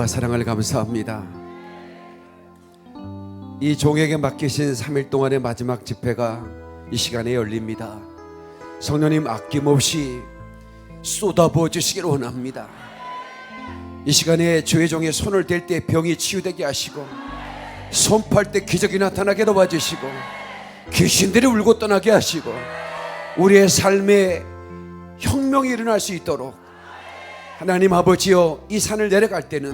사랑을 감사합니다. 이 종에게 맡기신 3일 동안의 마지막 집회가 이 시간에 열립니다. 성령님 아낌없이 쏟아부어 주시기를 원합니다. 이 시간에 주의 종의 손을 댈 때 병이 치유되게 하시고, 손팔 때 기적이 나타나게 도와주시고, 귀신들이 울고 떠나게 하시고, 우리의 삶에 혁명이 일어날 수 있도록 하나님 아버지여, 이 산을 내려갈 때는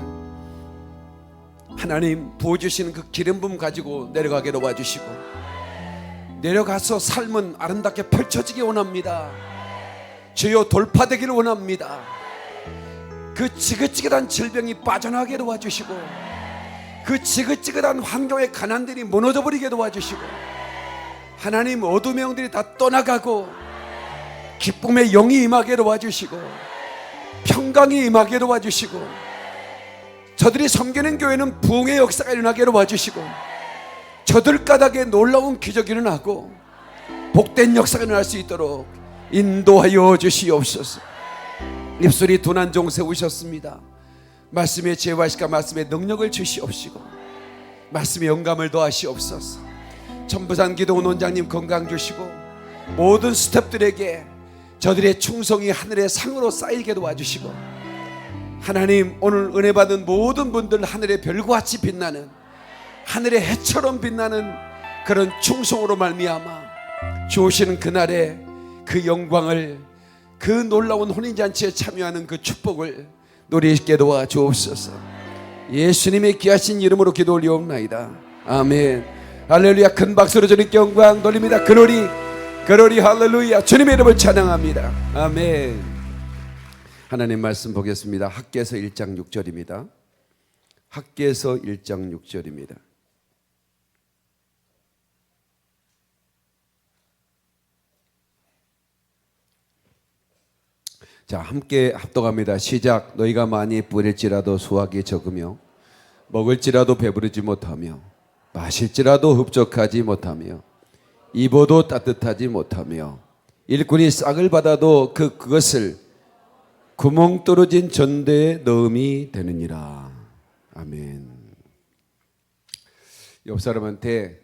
하나님 부어주시는 그 기름 부음 가지고 내려가게 도와주시고, 내려가서 삶은 아름답게 펼쳐지기 원합니다. 주여 돌파되기를 원합니다. 그 지긋지긋한 질병이 빠져나가게 도와주시고, 그 지긋지긋한 환경의 가난들이 무너져 버리게 도와주시고, 하나님 어둠의 영들이 다 떠나가고 기쁨의 영이 임하게 도와주시고, 평강이 임하게 도와주시고, 저들이 섬기는 교회는 부흥의 역사가 일어나게 도와주시고, 저들 가닥에 놀라운 기적이 일어나고 복된 역사가 일어날 수 있도록 인도하여 주시옵소서. 입술이 둔한 종 세우셨습니다. 말씀의 지혜와 시가 말씀의 능력을 주시옵시고, 말씀의 영감을 더하시옵소서. 천부산 기도원 원장님 건강 주시고, 모든 스태프들에게 저들의 충성이 하늘의 상으로 쌓이게 도와주시고, 하나님 오늘 은혜 받은 모든 분들 하늘의 별과 같이 빛나는, 하늘의 해처럼 빛나는 그런 충성으로 말미암아 주오시는 그날의 그 영광을, 그 놀라운 혼인잔치에 참여하는 그 축복을 누리게 도와주옵소서. 예수님의 귀하신 이름으로 기도 올리옵나이다. 아멘. 할렐루야. 큰 박수로 주님께 영광 돌립니다. 그러리 할렐루야. 주님의 이름을 찬양합니다. 아멘. 하나님 말씀 보겠습니다. 학개서 1장 6절입니다. 학개서 1장 6절입니다. 자, 함께 합독합니다. 시작. 너희가 많이 뿌릴지라도 수확이 적으며, 먹을지라도 배부르지 못하며, 마실지라도 흡족하지 못하며, 입어도 따뜻하지 못하며, 일꾼이 싹을 받아도 그것을 구멍 뚫어진 전대에 넣음이 되느니라. 아멘. 옆 사람한테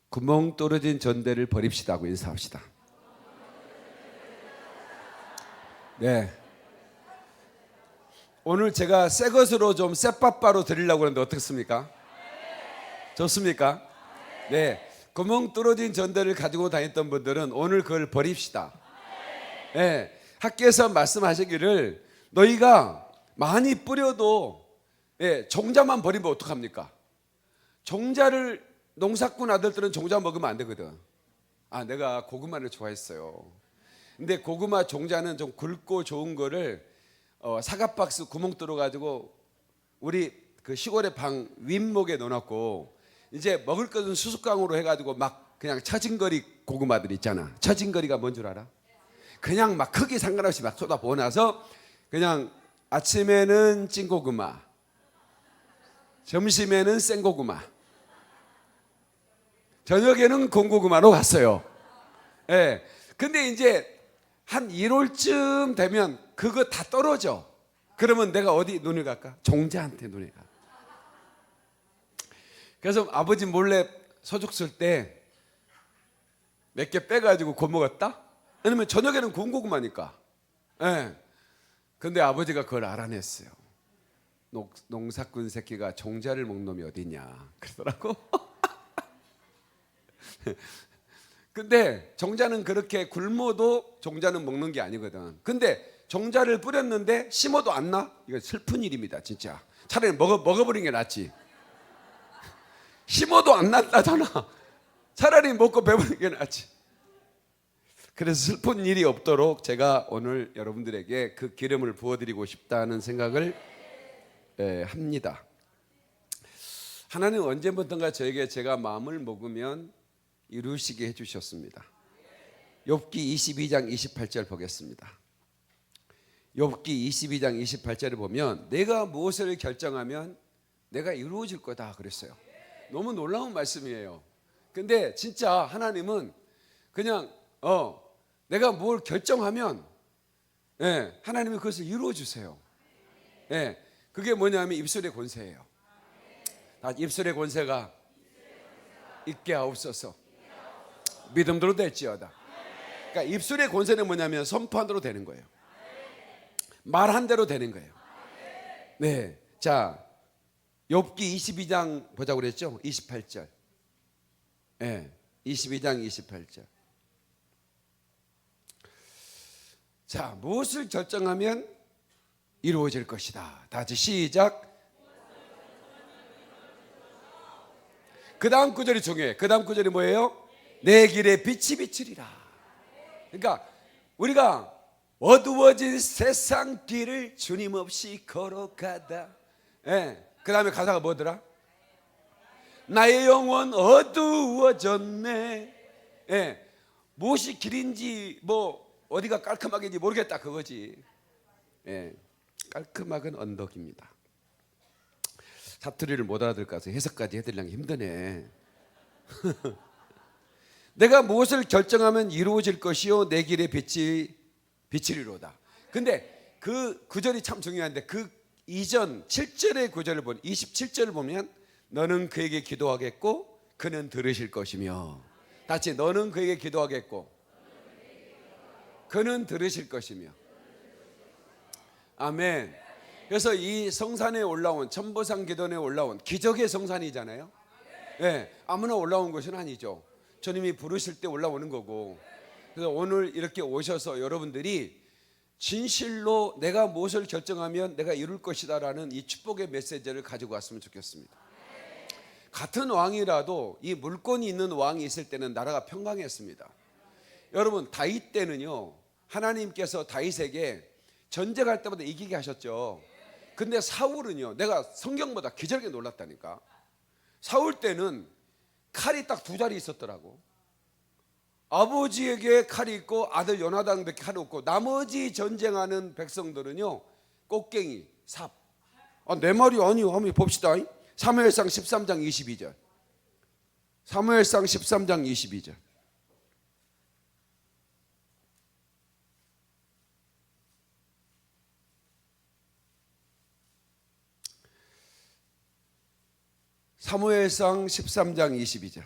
구멍 뚫어진 전대를 버립시다 하고 인사합시다. 네. 오늘 제가 새 것으로 좀 쌔빠빠로 드리려고 하는데 어떻습니까? 좋습니까? 네. 구멍 뚫어진 전대를 가지고 다녔던 분들은 오늘 그걸 버립시다. 네. 학교에서 말씀하시기를 너희가 많이 뿌려도 종자만 버리면 어떡합니까? 종자를, 농사꾼 아들들은 종자 먹으면 안 되거든. 내가 고구마를 좋아했어요. 근데 고구마 종자는 좀 굵고 좋은 거를 사과박스 구멍 뚫어 가지고 우리 그 시골의 방 윗목에 넣어놨고, 이제 먹을 것은 수수깡으로 해가지고 막 그냥 처진거리 고구마들 있잖아. 처진거리가 뭔 줄 알아? 그냥 막 크기 상관없이 막 쏟아 부어놔서 그냥 아침에는 찐고구마, 점심에는 생고구마, 저녁에는 공고구마로 갔어요. 예. 근데 이제 한 1월쯤 되면 그거 다 떨어져. 그러면 내가 어디 눈을 갈까? 종자한테 눈을 가. 그래서 아버지 몰래 소죽 쓸 때 몇 개 빼가지고 구워먹었다? 왜냐면 저녁에는 구운 고구마니까. 예. 근데 아버지가 그걸 알아냈어요. 농사꾼 새끼가 종자를 먹는 놈이 어디냐 그러더라고. 근데 종자는 그렇게 굶어도 종자는 먹는 게 아니거든. 근데 종자를 뿌렸는데 심어도 안 나? 이거 슬픈 일입니다 진짜. 차라리 먹어버리는 게 낫지. 심어도 안 났다잖아. 차라리 먹고 배부르는 게 낫지. 그래서 슬픈 일이 없도록 제가 오늘 여러분들에게 그 기름을 부어드리고 싶다는 생각을 합니다. 하나님 언제부턴가 저에게 제가 마음을 먹으면 이루시게 해주셨습니다. 욥기 22장 28절 보겠습니다. 욥기 22장 28절을 보면 내가 무엇을 결정하면 내가 이루어질 거다 그랬어요. 너무 놀라운 말씀이에요. 근데 진짜 하나님은 그냥 내가 뭘 결정하면 하나님이 그것을 이루어 주세요. 그게 뭐냐면 입술의 권세예요. 다 입술의 권세가 있게 하옵소서. 믿음대로 될지어다. 그러니까 입술의 권세는 뭐냐면 선포한대로 되는 거예요. 말한 대로 되는 거예요. 네, 자 욥기 22장 보자고 그랬죠? 28절. 네, 22장 28절. 자, 무엇을 결정하면 이루어질 것이다. 다 같이 시작. 그 다음 구절이 중요해. 그 다음 구절이 뭐예요? 내 길에 빛이 비치리라. 그러니까 우리가 어두워진 세상 길을 주님 없이 걸어가다. 예. 그 다음에 가사가 뭐더라? 나의 영혼 어두워졌네. 예. 무엇이 길인지 뭐 어디가 깔끔하게인지 모르겠다 그거지. 예. 깔끔하건 언덕입니다. 사투리를 못 알아들을까 해서 해석까지 해드리려면 힘드네. 내가 무엇을 결정하면 이루어질 것이요 내 길에 빛이 비치리로다. 근데 그 구절이 참 중요한데 그 이전 7절의 구절을 보면 27절을 보면 너는 그에게 기도하겠고 그는 들으실 것이며 다시 너는 그에게 기도하겠고 그는 들으실 것이며 아멘. 그래서 이 성산에 올라온 천보산 기돈에 올라온 기적의 성산이잖아요. 네, 아무나 올라온 것은 아니죠. 주님이 부르실 때 올라오는 거고. 그래서 오늘 이렇게 오셔서 여러분들이 진실로 내가 무엇을 결정하면 내가 이룰 것이다 라는 이 축복의 메시지를 가지고 왔으면 좋겠습니다. 같은 왕이라도 이 물권이 있는 왕이 있을 때는 나라가 평강했습니다. 여러분 다윗 때는요 하나님께서 다윗에게 전쟁할 때마다 이기게 하셨죠. 근데 사울은요 내가 성경보다 기적에 놀랐다니까. 사울 때는 칼이 딱 두 자리 있었더라고. 아버지에게 칼이 있고 아들 요나단에게 칼이 없고 나머지 전쟁하는 백성들은요 꽃갱이, 삽. 내 말이 아니요. 한번 봅시다. 사무엘상 13장 22절. 사무엘상 13장 22절. 사무엘상 13장 22절.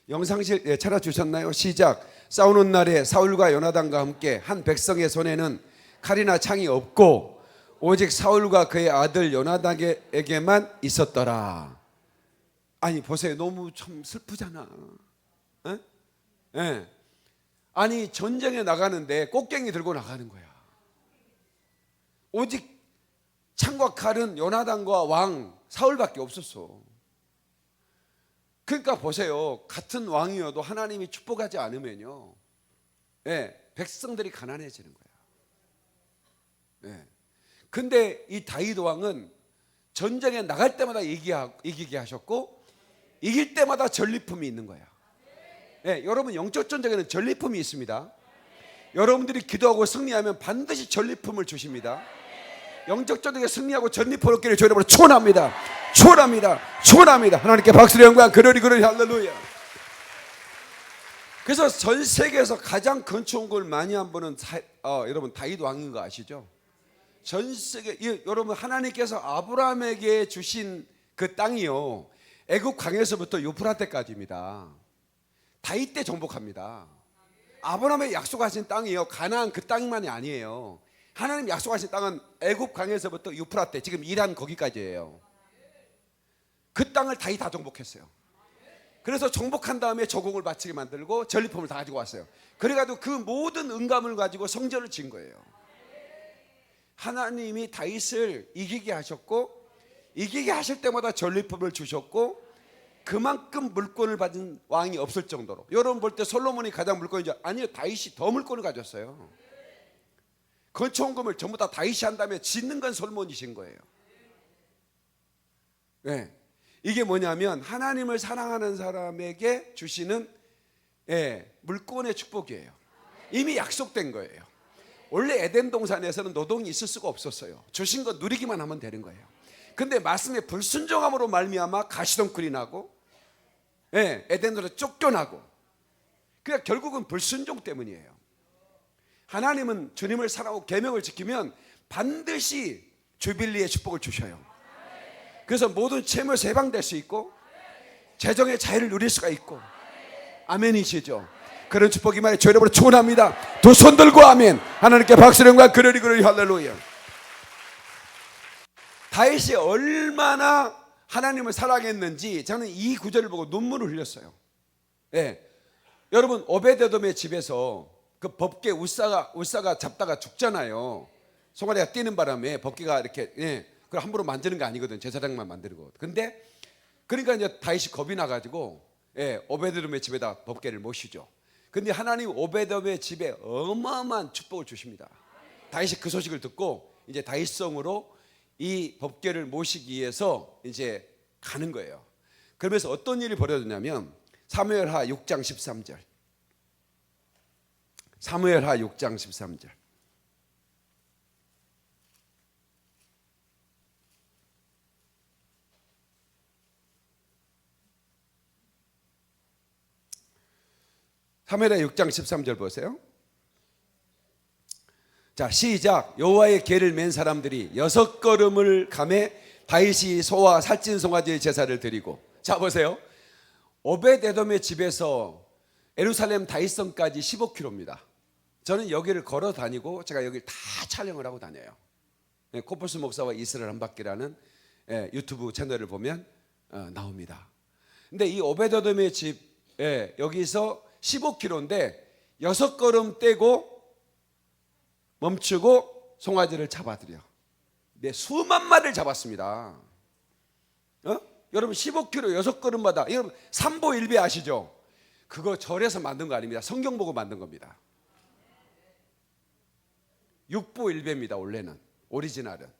영상실 찾아주셨나요? 시작. 싸우는 날에 사울과 요나단과 함께 한 백성의 손에는 칼이나 창이 없고 오직 사울과 그의 아들 요나단에게만 있었더라. 아니 보세요. 너무 참 슬프잖아. 에? 에. 아니 전쟁에 나가는데 꽃갱이 들고 나가는 거야. 오직 창과 칼은 요나단과 왕 사울밖에 없었어. 그러니까 보세요. 같은 왕이어도 하나님이 축복하지 않으면요 백성들이 가난해지는 거야. 근데 이 다윗 왕은 전쟁에 나갈 때마다 이기게 하셨고 이길 때마다 전리품이 있는 거야. 여러분 영적 전쟁에는 전리품이 있습니다. 여러분들이 기도하고 승리하면 반드시 전리품을 주십니다. 영적 전쟁에 승리하고 전리품 얻기를 주의 이름으로 축원합니다. 축원합니다. 축원합니다. 하나님께 박수를 영광 그러리 할렐루야. 그래서 전 세계에서 가장 건축을 많이 한 분은 여러분 다윗 왕인 거 아시죠? 전 세계 여러분 하나님께서 아브라함에게 주신 그 땅이요 애굽 강에서부터 유프라테까지입니다. 다윗 때 정복합니다. 아브라함에 약속하신 땅이요 가나안 그 땅만이 아니에요. 하나님 약속하신 땅은 애굽 강에서부터 유프라테 지금 이란 거기까지예요. 그 땅을 다윗 다 정복했어요. 그래서 정복한 다음에 조공을 바치게 만들고 전리품을 다 가지고 왔어요. 그래가지고 그 모든 은감을 가지고 성전을 지은 거예요. 하나님이 다윗을 이기게 하셨고 이기게 하실 때마다 전리품을 주셨고 그만큼 물권을 받은 왕이 없을 정도로. 여러분 볼 때 솔로몬이 가장 물권이죠. 아니요 다윗이 더 물권을 가졌어요. 건축원금을 전부 다 다윗이 한 다음에 짓는 건 솔로몬이신 거예요. 이게 뭐냐면 하나님을 사랑하는 사람에게 주시는 물권의 축복이에요. 이미 약속된 거예요. 원래 에덴 동산에서는 노동이 있을 수가 없었어요. 주신 거 누리기만 하면 되는 거예요. 근데 말씀에 불순종함으로 말미암아 가시덤불이 나고 에덴으로 쫓겨나고 그러니까 결국은 불순종 때문이에요. 하나님은 주님을 사랑하고 계명을 지키면 반드시 주빌리의 축복을 주셔요. 그래서 모든 채무에서 해방될 수 있고 재정의 자유를 누릴 수가 있고, 아멘이시죠? 그런 축복이 많이 주 여러분을 축원합니다. 두 손 들고 아멘. 하나님께 박수를 영광 그러리 할렐루야. 다윗이 얼마나 하나님을 사랑했는지 저는 이 구절을 보고 눈물을 흘렸어요. 예. 여러분, 오베데돔의 집에서 그 법궤 울사가 잡다가 죽잖아요. 송아리가 뛰는 바람에 법궤가 이렇게, 그걸 함부로 만드는 거 아니거든. 제사장만 만드는 거. 근데 그러니까 이제 다윗이 겁이 나가지고 오베데돔의 집에다 법궤를 모시죠. 근데 하나님 오베데돔의 집에 어마어마한 축복을 주십니다. 다윗이 그 소식을 듣고 이제 다윗성으로 이 법궤를 모시기 위해서 이제 가는 거예요. 그러면서 어떤 일이 벌어졌냐면 사무엘하 6장 13절. 사무엘하 6장 13절. 사무엘하 6장 13절 보세요. 자, 시작. 여호와의 궤를 맨 사람들이 6걸음을 가매 다윗이 소와 살찐 송아지의 제사를 드리고. 자, 보세요. 오베데돔의 집에서 예루살렘 다윗성까지 15km입니다. 저는 여기를 걸어 다니고 제가 여기를 다 촬영을 하고 다녀요. 코뿔소 목사와 이스라엘 한바퀴라는 유튜브 채널을 보면 나옵니다. 근데 이 오베데돔의 집에 여기서 15km인데 6걸음 떼고 멈추고 송아지를 잡아들여. 네, 수만 마리를 잡았습니다. 여러분 15km 6걸음마다, 여러분 삼보일배 아시죠? 그거 절에서 만든 거 아닙니다. 성경 보고 만든 겁니다. 육보일배입니다. 원래는 오리지널은.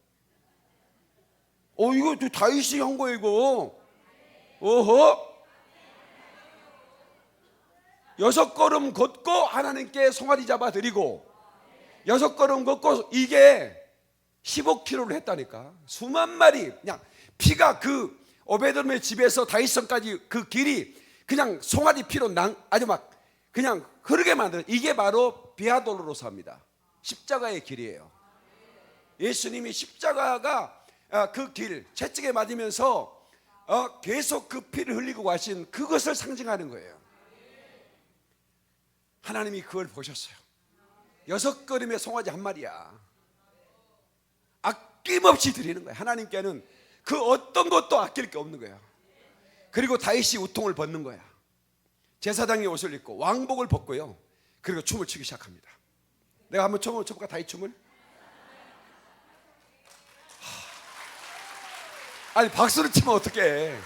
이거 다윗이 한 거예요 이거. 어허. 6걸음 걷고 하나님께 송아지 잡아드리고 6걸음 걷고 이게 15km를 했다니까. 수만 마리. 그냥 피가 그 오베데돔의 집에서 다윗성까지 그 길이 그냥 송아지 피로 아주 막 그냥 흐르게 만드는, 이게 바로 비아돌로로사입니다. 십자가의 길이에요. 예수님이 십자가가 그 길 채찍에 맞으면서 계속 그 피를 흘리고 가신 그것을 상징하는 거예요. 하나님이 그걸 보셨어요. 6걸음의 송아지 한 마리야. 아낌없이 드리는 거야. 하나님께는 그 어떤 것도 아낄 게 없는 거야. 그리고 다윗이 우통을 벗는 거야. 제사장의 옷을 입고 왕복을 벗고요. 그리고 춤을 추기 시작합니다. 내가 한번 춰볼까? 다윗 춤을? 아니 박수를 치면 어떡해.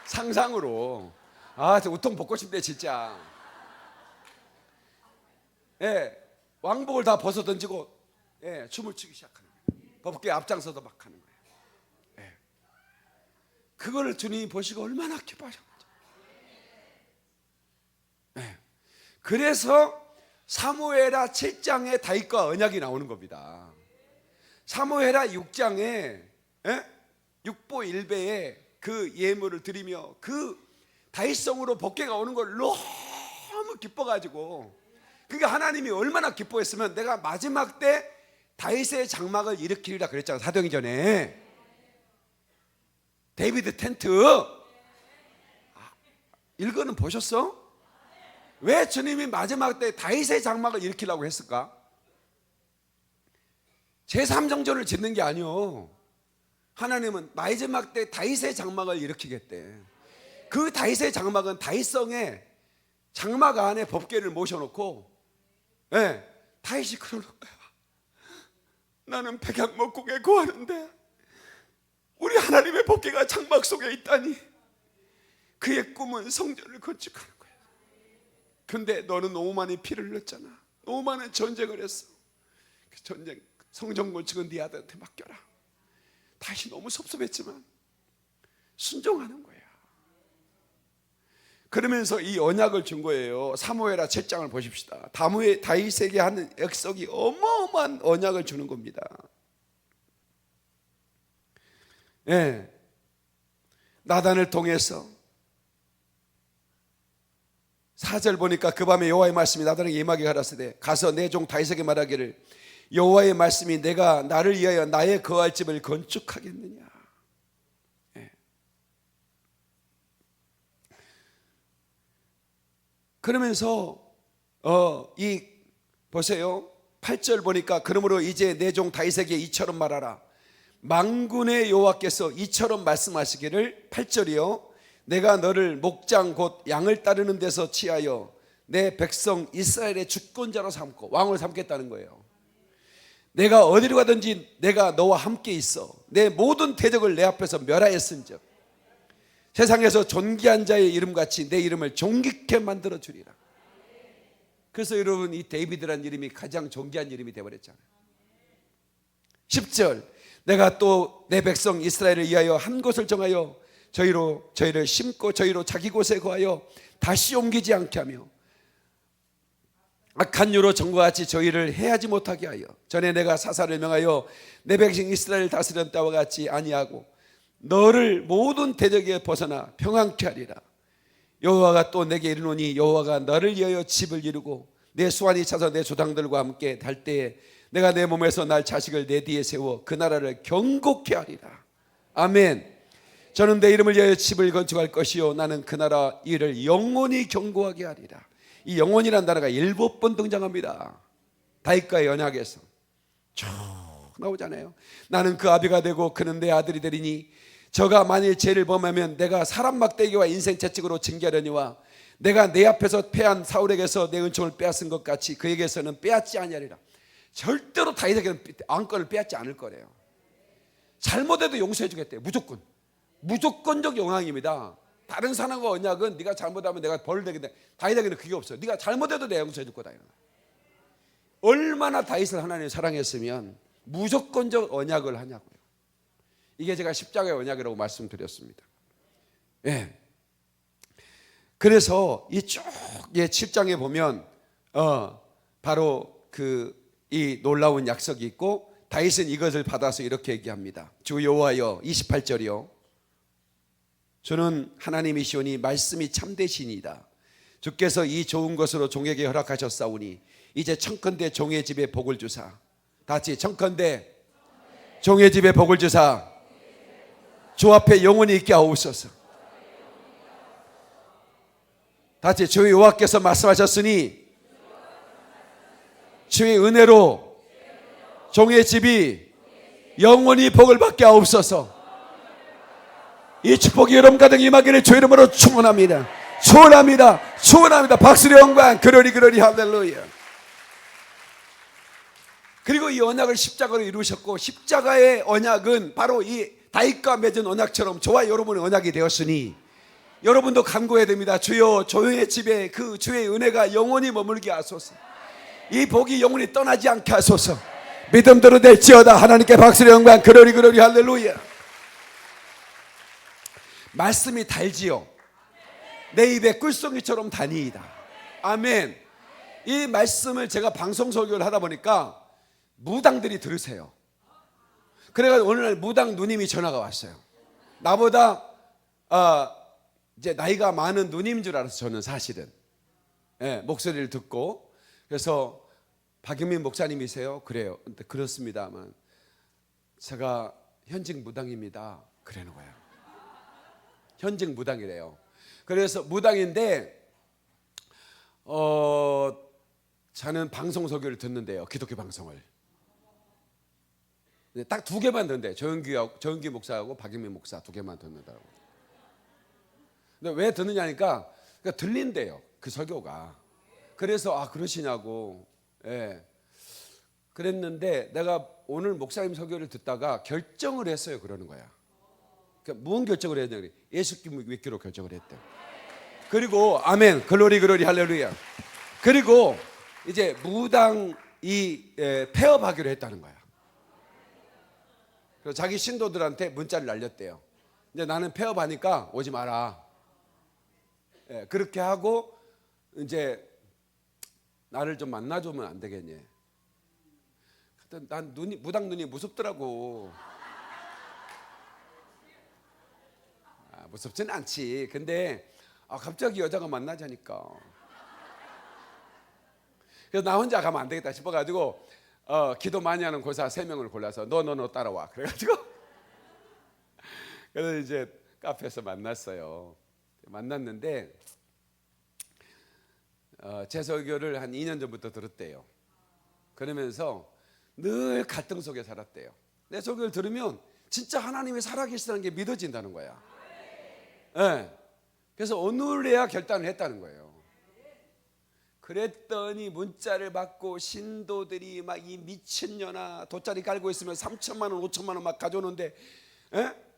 상상으로. 저 우통 벗고 싶네 진짜. 왕복을 다 벗어 던지고 춤을 추기 시작하는 거예요. 법궤 앞장서서 막 하는 거예요. 그걸 주님이 보시고 얼마나 기뻐하셨죠. 그래서 사무엘하 7장에 다윗과 언약이 나오는 겁니다. 사무엘하 6장에 육보일배에 그 예물을 드리며 그 다윗성으로 법궤가 오는 걸 너무 기뻐가지고, 그게 하나님이 얼마나 기뻐했으면 내가 마지막 때 다윗의 장막을 일으키리라 그랬잖아. 사도행전에 데이비드 텐트 읽어는 보셨어? 왜 주님이 마지막 때 다윗의 장막을 일으키려고 했을까? 제3성전을 짓는 게 아니요. 하나님은 마지막 때 다윗의 장막을 일으키겠대. 그 다윗의 장막은 다윗성에 장막 안에 법궤를 모셔놓고 다윗이 그러는 거야. 나는 백향목국에 거하는데 우리 하나님의 법궤가 장막 속에 있다니. 그의 꿈은 성전을 건축하는 거야. 근데 너는 너무 많이 피를 흘렸잖아. 너무 많은 전쟁을 했어. 그 전쟁, 성전 건축은 네 아들한테 맡겨라. 다시 너무 섭섭했지만 순종하는 거야. 그러면서 이 언약을 준 거예요. 사무엘하 7장을 보십시다. 다윗에게 하는 약속이 어마어마한 언약을 주는 겁니다. 나단을 통해서 4절 보니까 그 밤에 여호와의 말씀이 나단에게 임하게 가라사대 가서 내 종 다윗에게 말하기를 여호와의 말씀이 내가 나를 위하여 나의 거할 집을 건축하겠느냐. 예. 그러면서 이 보세요. 8절 보니까 그러므로 이제 내 종 다윗에게 이처럼 말하라. 만군의 여호와께서 이처럼 말씀하시기를 8절이요. 내가 너를 목장 곧 양을 따르는 데서 취하여 내 백성 이스라엘의 주권자로 삼고 왕을 삼겠다는 거예요. 내가 어디로 가든지 내가 너와 함께 있어. 내 모든 대적을 내 앞에서 멸하였은즉 세상에서 존귀한 자의 이름같이 내 이름을 존귀케 만들어 주리라. 그래서 여러분 이 데이비드라는 이름이 가장 존귀한 이름이 되어버렸잖아요. 10절 내가 또 내 백성 이스라엘을 위하여 한 곳을 정하여 저희를 심고 저희로 자기 곳에 거하여 다시 옮기지 않게 하며 악한 유로 전과 같이 저희를 해하지 못하게 하여 전에 내가 사사를 명하여 내 백성 이스라엘을 다스렸던 때와 같이 아니하고 너를 모든 대적에 벗어나 평안케 하리라. 여호와가 또 내게 이르노니 여호와가 너를 위하여 집을 이루고 내 수완이 차서 내 조상들과 함께 달 때에 내가 내 몸에서 날 자식을 내 뒤에 세워 그 나라를 경고케 하리라. 아멘. 저는 내 이름을 위하여 집을 건축할 것이요 나는 그 나라 일을 영원히 경고하게 하리라. 이 영원이라는 단어가 7번 등장합니다. 다윗과의 언약에서 쭉 나오잖아요. 나는 그 아비가 되고 그는 내 아들이 되리니 저가 만일 죄를 범하면 내가 사람 막대기와 인생 채찍으로 징계하려니와 내가 내 앞에서 패한 사울에게서 내 은총을 빼앗은 것 같이 그에게서는 빼앗지 아니하리라. 절대로 다윗에게는 안건을 빼앗지 않을 거래요. 잘못해도 용서해 주겠대요. 무조건적 영향입니다. 다른 사람과 언약은 네가 잘못하면 내가 벌을 내겠다. 다윗에게는 그게 없어요. 네가 잘못해도 내가 용서해 줄 거다. 얼마나 다윗을 하나님이 사랑했으면 무조건적 언약을 하냐고요. 이게 제가 십자가의 언약이라고 말씀드렸습니다. 예. 그래서 이 쭉 7장에 보면 바로 이 놀라운 약속이 있고 다윗은 이것을 받아서 이렇게 얘기합니다. 주 여호와여 28절이요. 주는 하나님이시오니 말씀이 참되시니이다. 주께서 이 좋은 것으로 종에게 허락하셨사오니 이제 청컨대 종의 집에 복을 주사. 다 같이 청컨대 종의 집에 복을 주사 주 앞에 영원히 있게 하옵소서. 다 같이 주 여호와께서 말씀하셨으니 주의 은혜로 종의 집이 영원히 복을 받게 하옵소서. 이 축복이 여러분 가득 임하기를 주 이름으로 축원합니다. 축원합니다. 박수의 영광 그러리 할렐루야. 그리고 이 언약을 십자가로 이루셨고 십자가의 언약은 바로 이 다윗과 맺은 언약처럼 저와 여러분의 언약이 되었으니 여러분도 간구해야 됩니다. 주여 종의 집에 그 주의 은혜가 영원히 머물게 하소서. 이 복이 영원히 떠나지 않게 하소서. 믿음대로 될지어다. 하나님께 박수의 영광 그러리 할렐루야. 말씀이 달지요 내 입에 꿀송이처럼 다니이다. 아멘. 이 말씀을 제가 방송 설교를 하다 보니까 무당들이 들으세요. 그래서 오늘 무당 누님이 전화가 왔어요. 나보다 이제 나이가 많은 누님인 줄 알았어요. 저는 사실은 목소리를 듣고 그래서 박영민 목사님이세요? 그래요. 근데 그렇습니다만 제가 현직 무당입니다. 그러는 거예요. 현직 무당이래요. 그래서 무당인데 저는 방송 설교를 듣는데요. 기독교 방송을 딱 2개만 듣는데 조영기 목사하고 박영민 목사 2개만 듣는다고. 근데 왜 듣느냐니까 들린대요. 그 설교가. 그래서 그러시냐고. 예. 그랬는데 내가 오늘 목사님 설교를 듣다가 결정을 했어요. 그러는 거야. 그러니까 무슨 결정을 해야 되냐? 예수 믿기로 결정을 했대. 그리고 아멘 글로리 할렐루야. 그리고 이제 무당 폐업하기로 했다는 거야. 그래서 자기 신도들한테 문자를 날렸대요. 이제 나는 폐업하니까 오지 마라. 그렇게 하고 이제 나를 좀 만나주면 안 되겠니? 난 무당 눈이 무섭더라고. 무섭지는 않지. 근데 갑자기 여자가 만나자니까. 그래서 나 혼자 가면 안 되겠다 싶어가지고 기도 많이 하는 고사 3명을 골라서 너 따라와. 그래가지고 그래서 이제 카페에서 만났어요. 만났는데 제 설교를 한 2년 전부터 들었대요. 그러면서 늘 갈등 속에 살았대요. 내 설교를 들으면 진짜 하나님이 살아계시다는 게 믿어진다는 거야. 네. 그래서 오늘에야 결단을 했다는 거예요. 그랬더니 문자를 받고 신도들이 막 이 미친년아 돗자리 깔고 있으면 3천만 원 5천만 원 막 가져오는데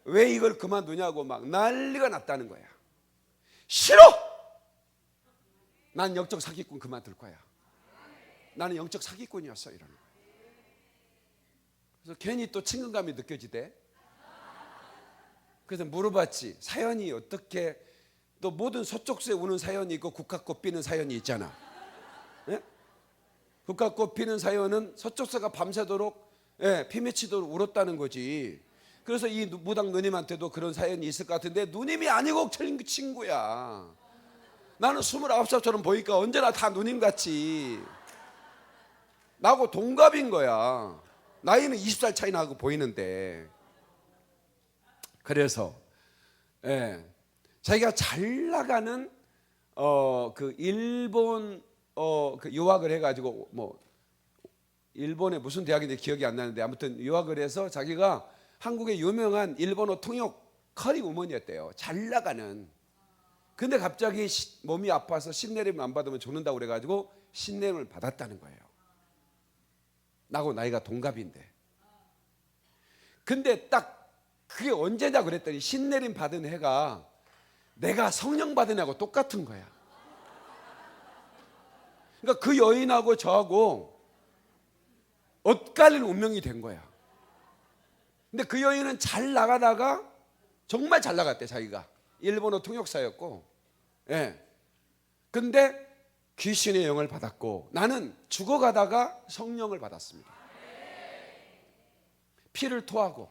왜 이걸 그만두냐고 막 난리가 났다는 거야. 싫어! 난 영적 사기꾼 그만둘 거야. 나는 영적 사기꾼이었어 이러는 거야. 그래서 괜히 또 친근감이 느껴지대. 그래서 물어봤지. 사연이 어떻게, 또 모든 서쪽서에 우는 사연이 있고 국화꽃 피는 사연이 있잖아. 예? 국화꽃 피는 사연은 서쪽서가 밤새도록 피 맺히도록 울었다는 거지. 그래서 이 무당 누님한테도 그런 사연이 있을 것 같은데 누님이 아니고 틀린 친구야. 나는 29살처럼 보니까 언제나 다 누님같이 나하고 동갑인 거야. 나이는 20살 차이 나고 보이는데. 그래서 자기가 잘 나가는 그 일본 그 유학을 해가지고 뭐 일본의 무슨 대학인지 기억이 안 나는데 아무튼 유학을 해서 자기가 한국의 유명한 일본어 통역 커리 우먼이었대요. 잘 나가는. 근데 갑자기 몸이 아파서 신내림 안 받으면 죽는다고 그래가지고 신내림을 받았다는 거예요. 나하고 나이가 동갑인데. 근데 딱 그게 언제냐 그랬더니 신내림 받은 해가 내가 성령 받은 해하고 똑같은 거야. 그러니까 그 여인하고 저하고 엇갈린 운명이 된 거야. 근데 그 여인은 잘 나가다가 정말 잘 나갔대. 자기가 일본어 통역사였고, 근데 귀신의 영을 받았고 나는 죽어가다가 성령을 받았습니다. 피를 토하고.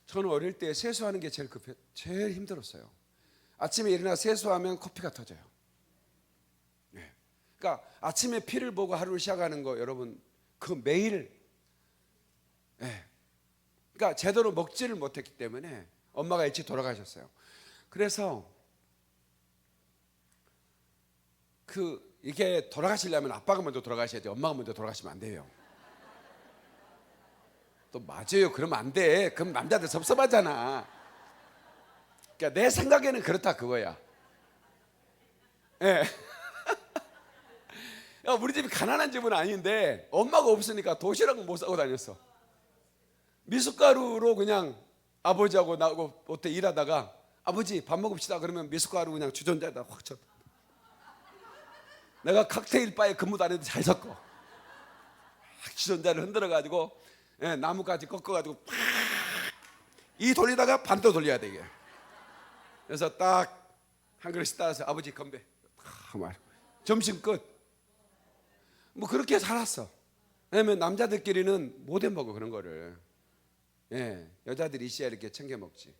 저는 어릴 때 세수하는 게 제일 힘들었어요. 아침에 일어나 세수하면 코피가 터져요. 그러니까 아침에 피를 보고 하루를 시작하는 거 여러분 그 매일 그러니까 제대로 먹지를 못했기 때문에 엄마가 일찍 돌아가셨어요. 그래서 이게 돌아가시려면 아빠가 먼저 돌아가셔야지 엄마가 먼저 돌아가시면 안 돼요. 또 맞아요. 그러면 안 돼. 그럼 남자들 섭섭하잖아. 그러니까 내 생각에는 그렇다 그거야. 우리 집이 가난한 집은 아닌데 엄마가 없으니까 도시락은 못 싸고 다녔어. 미숫가루로 그냥 아버지하고 나하고 어때 일하다가 아버지 밥 먹읍시다 그러면 미숫가루 그냥 주전자에다 확 쳐. 내가 칵테일 바에 근무도 안 해도 잘 섞어. 주전자를 흔들어 가지고 나뭇가지 꺾어 가지고 팍 이 돌리다가 반대로 돌려야 돼 이게. 그래서 딱 한 그릇씩 따라서 아버지 건배. 점심 끝. 뭐 그렇게 살았어. 왜냐면 남자들끼리는 못 해 먹어 그런 거를. 여자들이 있어야 이렇게 챙겨 먹지.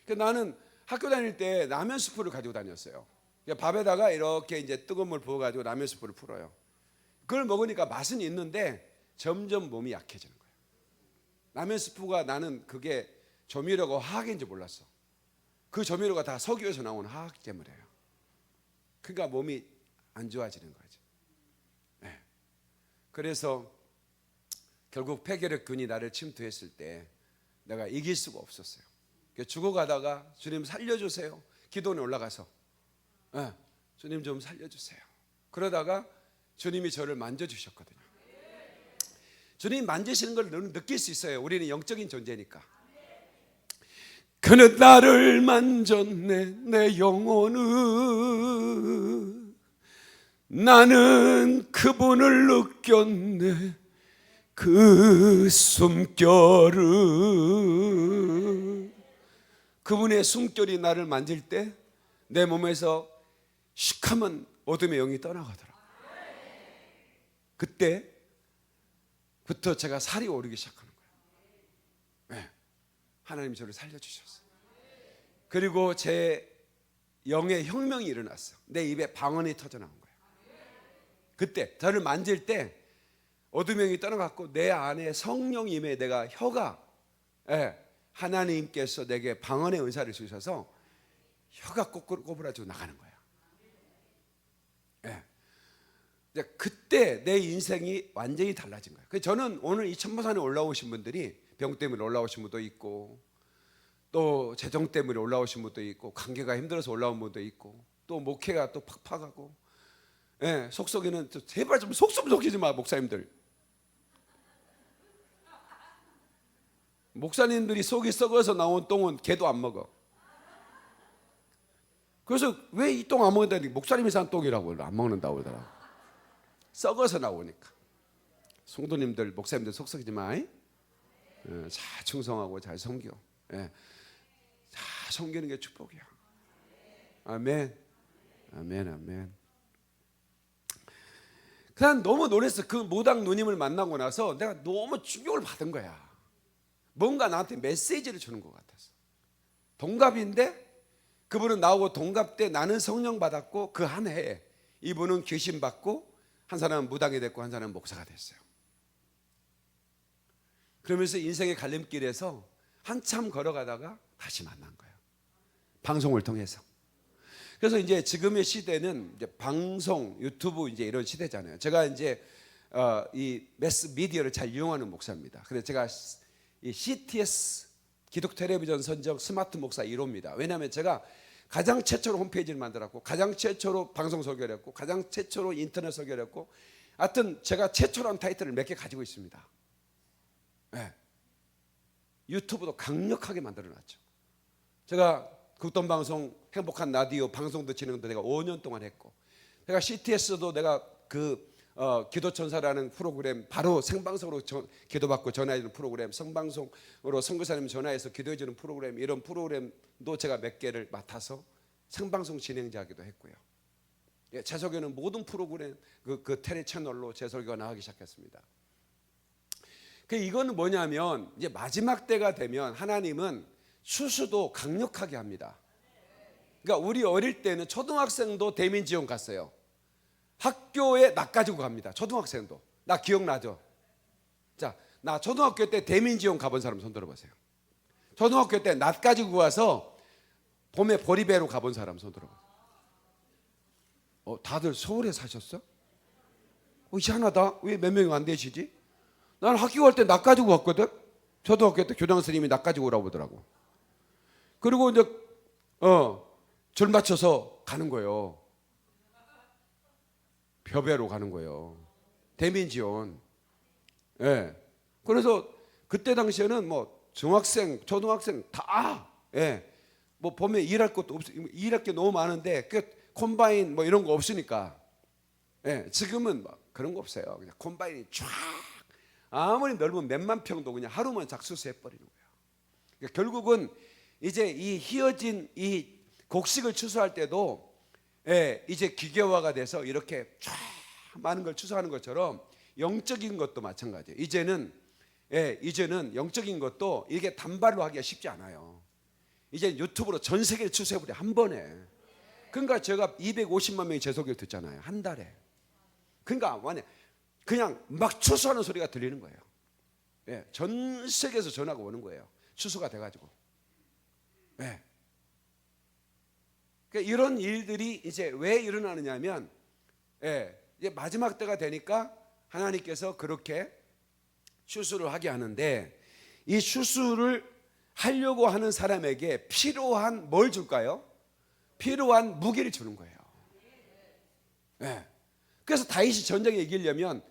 나는 학교 다닐 때 라면 스프를 가지고 다녔어요. 밥에다가 이렇게 이제 뜨거운 물 부어가지고 라면 스프를 풀어요. 그걸 먹으니까 맛은 있는데 점점 몸이 약해지는 거예요. 라면 스프가 나는 그게 조미료가 화학인지 몰랐어. 그 조미료가 다 석유에서 나온 화학제물이에요. 그러니까 몸이 안 좋아지는 거죠. 그래서 결국 폐결핵균이 나를 침투했을 때 내가 이길 수가 없었어요. 죽어가다가 주님 살려주세요. 기도원에 올라가서 주님 좀 살려주세요. 그러다가 주님이 저를 만져주셨거든요. 주님 만지시는 걸 너는 느낄 수 있어요. 우리는 영적인 존재니까. 그는 나를 만졌네 내 영혼은 나는 그분을 느꼈네 그 숨결을. 그분의 숨결이 나를 만질 때 내 몸에서 슉하면 어둠의 영이 떠나가더라. 그때부터 제가 살이 오르기 시작하는 거예요. 하나님이 저를 살려주셨어요. 그리고 제 영의 혁명이 일어났어요. 내 입에 방언이 터져나온 거예요. 그때 저를 만질 때 어둠의 영이 떠나갔고 내 안에 성령이 임해 내가 혀가 하나님께서 내게 방언의 은사를 주셔서 혀가 꼬부라지고 나가는 거야. 그때 내 인생이 완전히 달라진 거예요. 그래서 저는 오늘 이 천마산에 올라오신 분들이 병 때문에 올라오신 분도 있고, 또 재정 때문에 올라오신 분도 있고, 관계가 힘들어서 올라온 분도 있고, 또 목회가 또 팍팍하고, 속썩이는, 제발 좀 속좀 속이지 마, 목사님들. 목사님들이 속이 썩어서 나온 똥은 개도 안 먹어. 그래서 왜 이 똥 안 먹는다니, 목사님이 산 똥이라고 안 먹는다고 그러더라고. 썩어서 나오니까. 성도님들, 목사님들 속썩이지 마. 잘 충성하고 잘 섬겨. 잘 섬기는 게 축복이야. 아멘. 아멘, 아멘. 그냥 너무 놀랐어. 그 무당 누님을 만나고 나서 내가 너무 충격을 받은 거야. 뭔가 나한테 메시지를 주는 것 같았어. 동갑인데 그분은 나하고 동갑 때 나는 성령 받았고 그 한 해에 이분은 귀신 받고 한 사람은 무당이 됐고 한 사람은 목사가 됐어요. 그러면서 인생의 갈림길에서 한참 걸어가다가 다시 만난 거예요. 방송을 통해서. 그래서 이제 지금의 시대는 이제 방송, 유튜브 이제 이런 시대잖아요. 제가 이제 이 매스 미디어를 잘 이용하는 목사입니다. 그래서 제가 이 CTS 기독 텔레비전 선정 스마트 목사 1호입니다. 왜냐하면 제가 가장 최초로 홈페이지를 만들었고, 가장 최초로 방송 설교를 했고, 가장 최초로 인터넷 설교를 했고, 하여튼 제가 최초로 한 타이틀을 몇 개 가지고 있습니다. 유튜브도 강력하게 만들어놨죠. 제가 극동방송 행복한 라디오 방송도 진행도 내가 5년 동안 했고, 제가 CTS도 내가 그 기도천사라는 프로그램 바로 생방송으로 기도받고 전화해주는 프로그램, 생방송으로 선교사님 전화해서 기도해주는 프로그램, 이런 프로그램도 제가 몇 개를 맡아서 생방송 진행자기도 했고요. 제 설교는 모든 프로그램 그 텔레 채널로 제 설교가 나가기 시작했습니다. 이거는 뭐냐면 이제 마지막 때가 되면 하나님은 수수도 강력하게 합니다. 그러니까 우리 어릴 때는 초등학생도 대민지원 갔어요. 학교에 낫 가지고 갑니다. 초등학생도. 나 기억나죠? 자, 나 초등학교 때 대민지원 가본 사람 손 들어보세요. 초등학교 때 낫 가지고 가서 봄에 보리배로 가본 사람 손 들어보세요. 다들 서울에 사셨어? 희한하다. 왜 몇 명이 안 되시지? 나는 학교 갈 때 낫 가지고 왔거든. 초등학교 때 교장 선생님이 낫 가지고 오라고 하더라고. 그리고 이제 줄 맞춰서 가는 거예요. 벼베로 가는 거예요. 대민지원. 그래서 그때 당시에는 뭐 중학생, 초등학생 다 뭐 보면 일할 것도 일할 게 너무 많은데 그 콤바인 뭐 이런 거 없으니까. 지금은 막 그런 거 없어요. 그냥 콤바인이 쫙 아무리 넓은 몇만 평도 그냥 하루만 작수해 버리는 거예요. 그러니까 결국은 이제 이 휘어진 이 곡식을 추수할 때도 이제 기계화가 돼서 이렇게 쫙 많은 걸 추수하는 것처럼 영적인 것도 마찬가지예요. 이제는 영적인 것도 이게 단발로 하기가 쉽지 않아요. 이제 유튜브로 전 세계를 추수해버려 한 번에. 그러니까 제가 250만 명이 제 소개를 듣잖아요, 한 달에. 그러니까 그냥 막 추수하는 소리가 들리는 거예요. 전 세계에서 전화가 오는 거예요. 추수가 돼가지고. 그러니까 이런 일들이 이제 왜 일어나느냐면, 이제 마지막 때가 되니까 하나님께서 그렇게 추수를 하게 하는데, 이 추수를 하려고 하는 사람에게 필요한 뭘 줄까요? 필요한 무기를 주는 거예요. 그래서 다윗이 전쟁에 이기려면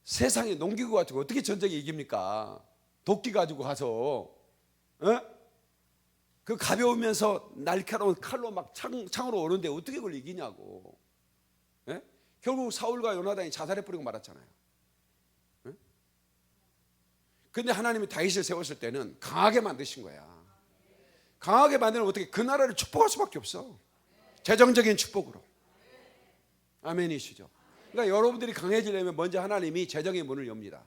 세상에 농기구 가지고 어떻게 전쟁에 이깁니까? 도끼 가지고 가서 그 가벼우면서 날카로운 칼로 막 창으로 오는데 어떻게 그걸 이기냐고. 결국 사울과 요나단이 자살해버리고 말았잖아요. 근데 하나님이 다윗을 세웠을 때는 강하게 만드신 거야. 강하게 만들면 어떻게 그 나라를 축복할 수밖에 없어. 재정적인 축복으로. 아멘이시죠? 그러니까 여러분들이 강해지려면 먼저 하나님이 재정의 문을 엽니다.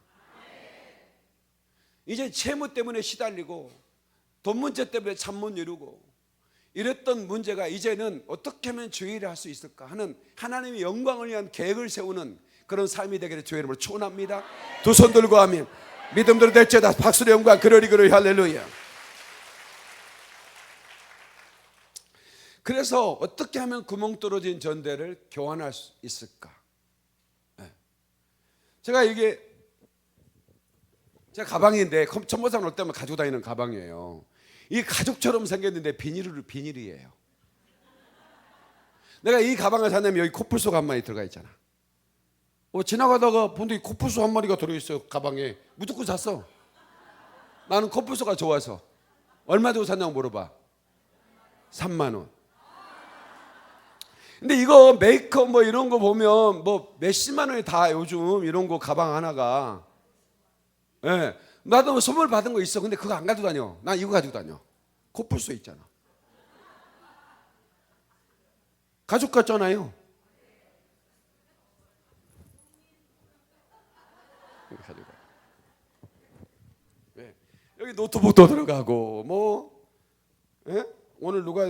이제 채무 때문에 시달리고 돈 문제 때문에 잠 못 이루고 이랬던 문제가 이제는 어떻게 하면 주의를 할 수 있을까 하는 하나님의 영광을 위한 계획을 세우는 그런 삶이 되기를 주의 이름으로 축원합니다. 두 손 들고 하면 믿음대로 될지어다. 박수로 영광 그러리 할렐루야. 그래서 어떻게 하면 구멍 뚫어진 전대를 교환할 수 있을까? 제가 이게 제 가방인데 첨보산 올 때만 가지고 다니는 가방이에요. 이 가죽처럼 생겼는데 비닐이에요. 내가 이 가방을 샀냐면 여기 코뿔소가 한 마리 들어가 있잖아. 지나가다가 본데 코뿔소 한 마리가 들어있어요. 가방에. 무조건 샀어. 나는 코뿔소가 좋아서. 얼마 주고 샀냐고 물어봐. 3만 원. 근데 이거 메이크업 뭐 이런 거 보면 뭐 몇십만 원이 다 요즘 이런 거 가방 하나가. 예. 나도 선물 받은 거 있어. 근데 그거 안 가지고 다녀. 난 이거 가지고 다녀. 코뿔소 있잖아. 가죽 같잖아요. 네. 여기 노트북도 들어가고 뭐 예? 오늘 누가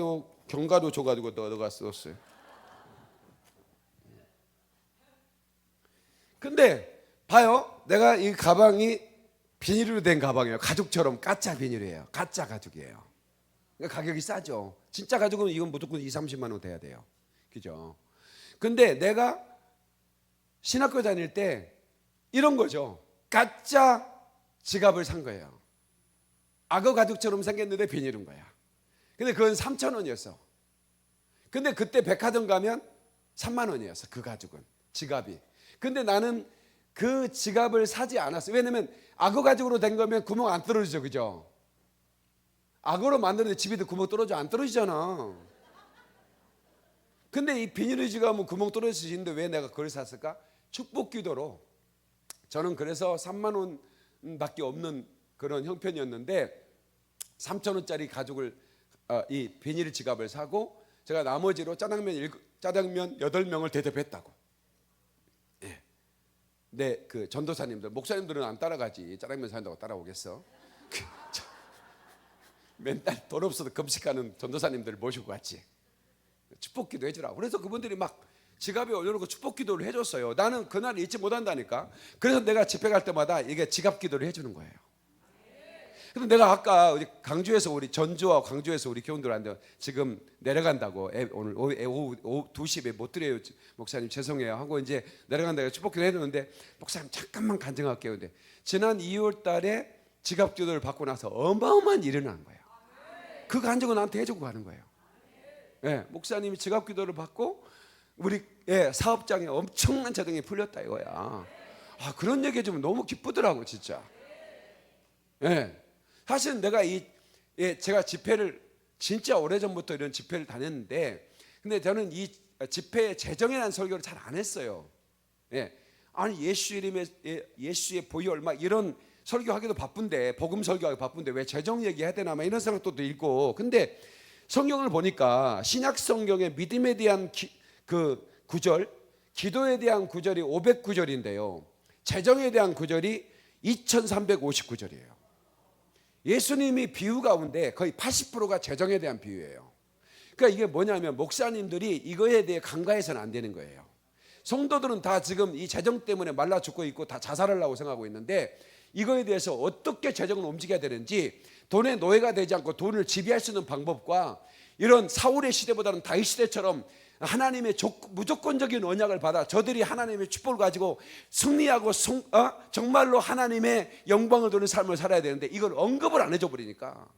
경과도 줘가지고 너가 썼어요. 근데 봐요. 내가 이 가방이 비닐로 된 가방이에요. 가죽처럼 가짜 비닐이에요. 가짜 가죽이에요. 그러니까 가격이 싸죠. 진짜 가죽은 이건 무조건 20-30만 원 돼야 돼요. 그죠? 근데 내가 신학교 다닐 때 이런 거죠. 가짜 지갑을 산 거예요. 악어 가죽처럼 생겼는데 비닐인 거야. 근데 그건 3,000원이었어. 근데 그때 백화점 가면 3만 원이었어. 그 가죽은. 지갑이. 근데 나는 그 지갑을 사지 않았어요. 왜냐면 악어 가죽으로 된 거면 구멍 안 떨어지죠. 그죠? 악어로 만드는데 집에도 구멍 떨어져? 안 떨어지잖아. 근데 이 비닐 지갑은 구멍 떨어지는데 왜 내가 그걸 샀을까? 축복 기도로. 저는 그래서 3만 원 밖에 없는 그런 형편이었는데 3,000원짜리 가죽을 이 비닐 지갑을 사고 제가 나머지로 짜장면 8명을 대접했다고. 예. 네, 그 전도사님들, 목사님들은 안 따라가지. 짜장면 사는다고 따라오겠어? 맨날 돈 없어도 금식하는 전도사님들 모시고 갔지. 축복기도 해주라. 그래서 그분들이 막 지갑에 올려놓고 축복기도를 해줬어요. 나는 그날 잊지 못한다니까. 그래서 내가 집회 갈 때마다 이게 지갑기도를 해주는 거예요. 근데 내가 아까 강주에서 우리 전주와 강주에서 우리 교원들한테 지금 내려간다고 오늘 오후 2시에 못 드려요. 목사님 죄송해요 하고 이제 내려간다고 축복기도 해줬는데 목사님 잠깐만 간증할게요. 근데 지난 2월 달에 지갑기도를 받고 나서 어마어마한 일이 난 거예요. 그 간증을 나한테 해주고 가는 거예요. 예, 목사님이 지갑기도를 받고 우리 사업장에 엄청난 재정이 풀렸다 이거야. 그런 얘기 해주면 너무 기쁘더라고 진짜. 예. 사실 내가 제가 집회를 진짜 오래전부터 이런 집회를 다녔는데 근데 저는 이 집회의 재정이라는 설교를 잘 안 했어요. 예. 아니 예수 이름에 예수의 보혈 막 이런 설교하기도 바쁜데 복음 설교하기 바쁜데 왜 재정 얘기해야 되나 막 이런 생각도 들고. 근데 성경을 보니까 신약 성경에 믿음에 대한 그 구절, 기도에 대한 구절이 509절인데요. 재정에 대한 구절이 2359절이에요. 예수님이 비유 가운데 거의 80%가 재정에 대한 비유예요. 그러니까 이게 뭐냐면 목사님들이 이거에 대해 간과해서는 안 되는 거예요. 성도들은 다 지금 이 재정 때문에 말라 죽고 있고 다 자살하려고 생각하고 있는데 이거에 대해서 어떻게 재정을 움직여야 되는지 돈의 노예가 되지 않고 돈을 지배할 수 있는 방법과 이런 사울의 시대보다는 다윗 시대처럼 하나님의 무조건적인 언약을 받아 저들이 하나님의 축복을 가지고 승리하고 정말로 하나님의 영광을 도는 삶을 살아야 되는데 이걸 언급을 안 해줘 버리니까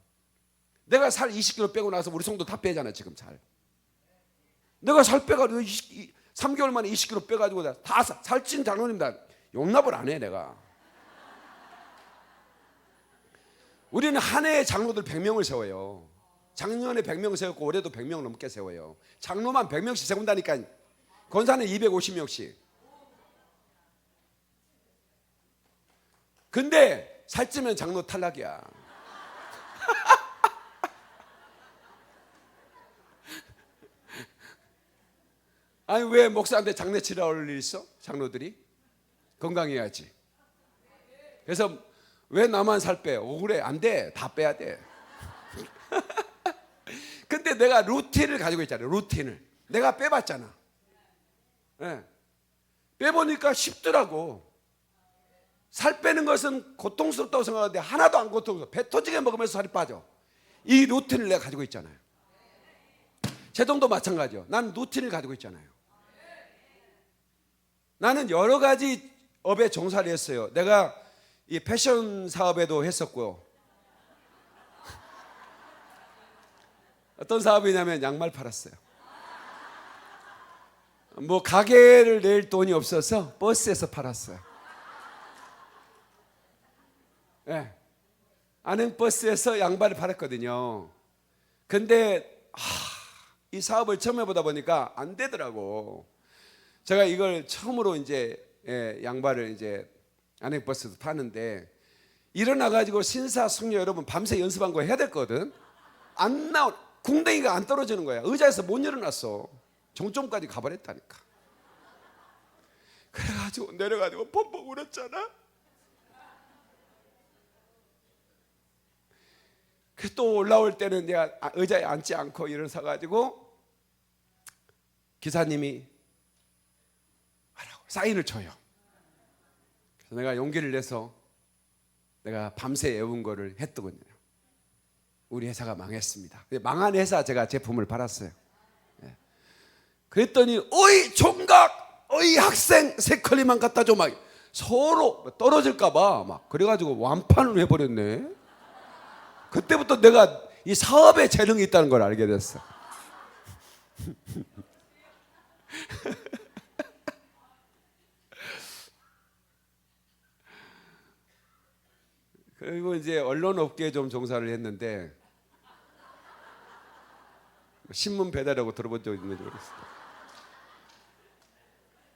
내가 살 20kg 빼고 나서 우리 성도 다 빼잖아 지금 살. 내가 살 빼가지고 3개월 만에 20kg 빼가지고 다 살찐 장로님들 용납을 안 해 내가. 우리는 한 해에 장로들 100명을 세워요. 작년에 100명 세웠고 올해도 100명 넘게 세워요. 장로만 100명씩 세운다니까. 권사는 250명씩. 근데 살찌면 장로 탈락이야. 아니 왜 목사한테 장례치러 올 일 있어? 장로들이 건강해야지. 그래서 왜 나만 살 빼? 억울해. 안 돼. 다 빼야 돼. 근데 내가 루틴을 가지고 있잖아요. 루틴을. 내가 빼봤잖아. 네. 빼보니까 쉽더라고. 살 빼는 것은 고통스럽다고 생각하는데 하나도 안 고통스러워. 배 터지게 먹으면서 살이 빠져. 이 루틴을 내가 가지고 있잖아요. 제동도 마찬가지요. 난 루틴을 가지고 있잖아요. 나는 여러 가지 업에 종사를 했어요. 내가 이 패션 사업에도 했었고요. 어떤 사업이냐면 양말 팔았어요. 뭐 가게를 낼 돈이 없어서 버스에서 팔았어요. 네. 아는 버스에서 양말을 팔았거든요. 근데 이 사업을 처음 해보다 보니까 안 되더라고. 제가 이걸 처음으로 이제 양말을 이제 안행 버스에서 파는데 일어나가지고 신사숙녀 여러분 밤새 연습한 거 해야 됐거든. 안 나오, 궁뎅이가 안 떨어지는 거야. 의자에서 못 일어났어. 정점까지 가버렸다니까. 그래가지고 내려가지고 펑펑 울었잖아. 또 올라올 때는 내가 의자에 앉지 않고 일어서가지고 기사님이 하라고 사인을 줘요. 그래서 내가 용기를 내서 내가 밤새 외운 거를 했더군요. 우리 회사가 망했습니다. 망한 회사 제가 제품을 팔았어요. 그랬더니 어이 총각, 어이 학생 세 컬리만 갖다 줘. 막 서로 떨어질까봐 막 그래가지고 완판을 해버렸네. 그때부터 내가 이 사업에 재능이 있다는 걸 알게 됐어. 그리고 이제 언론 업계에 좀 종사를 했는데 신문 배달하고 들어본 적 있는지 모르겠어요.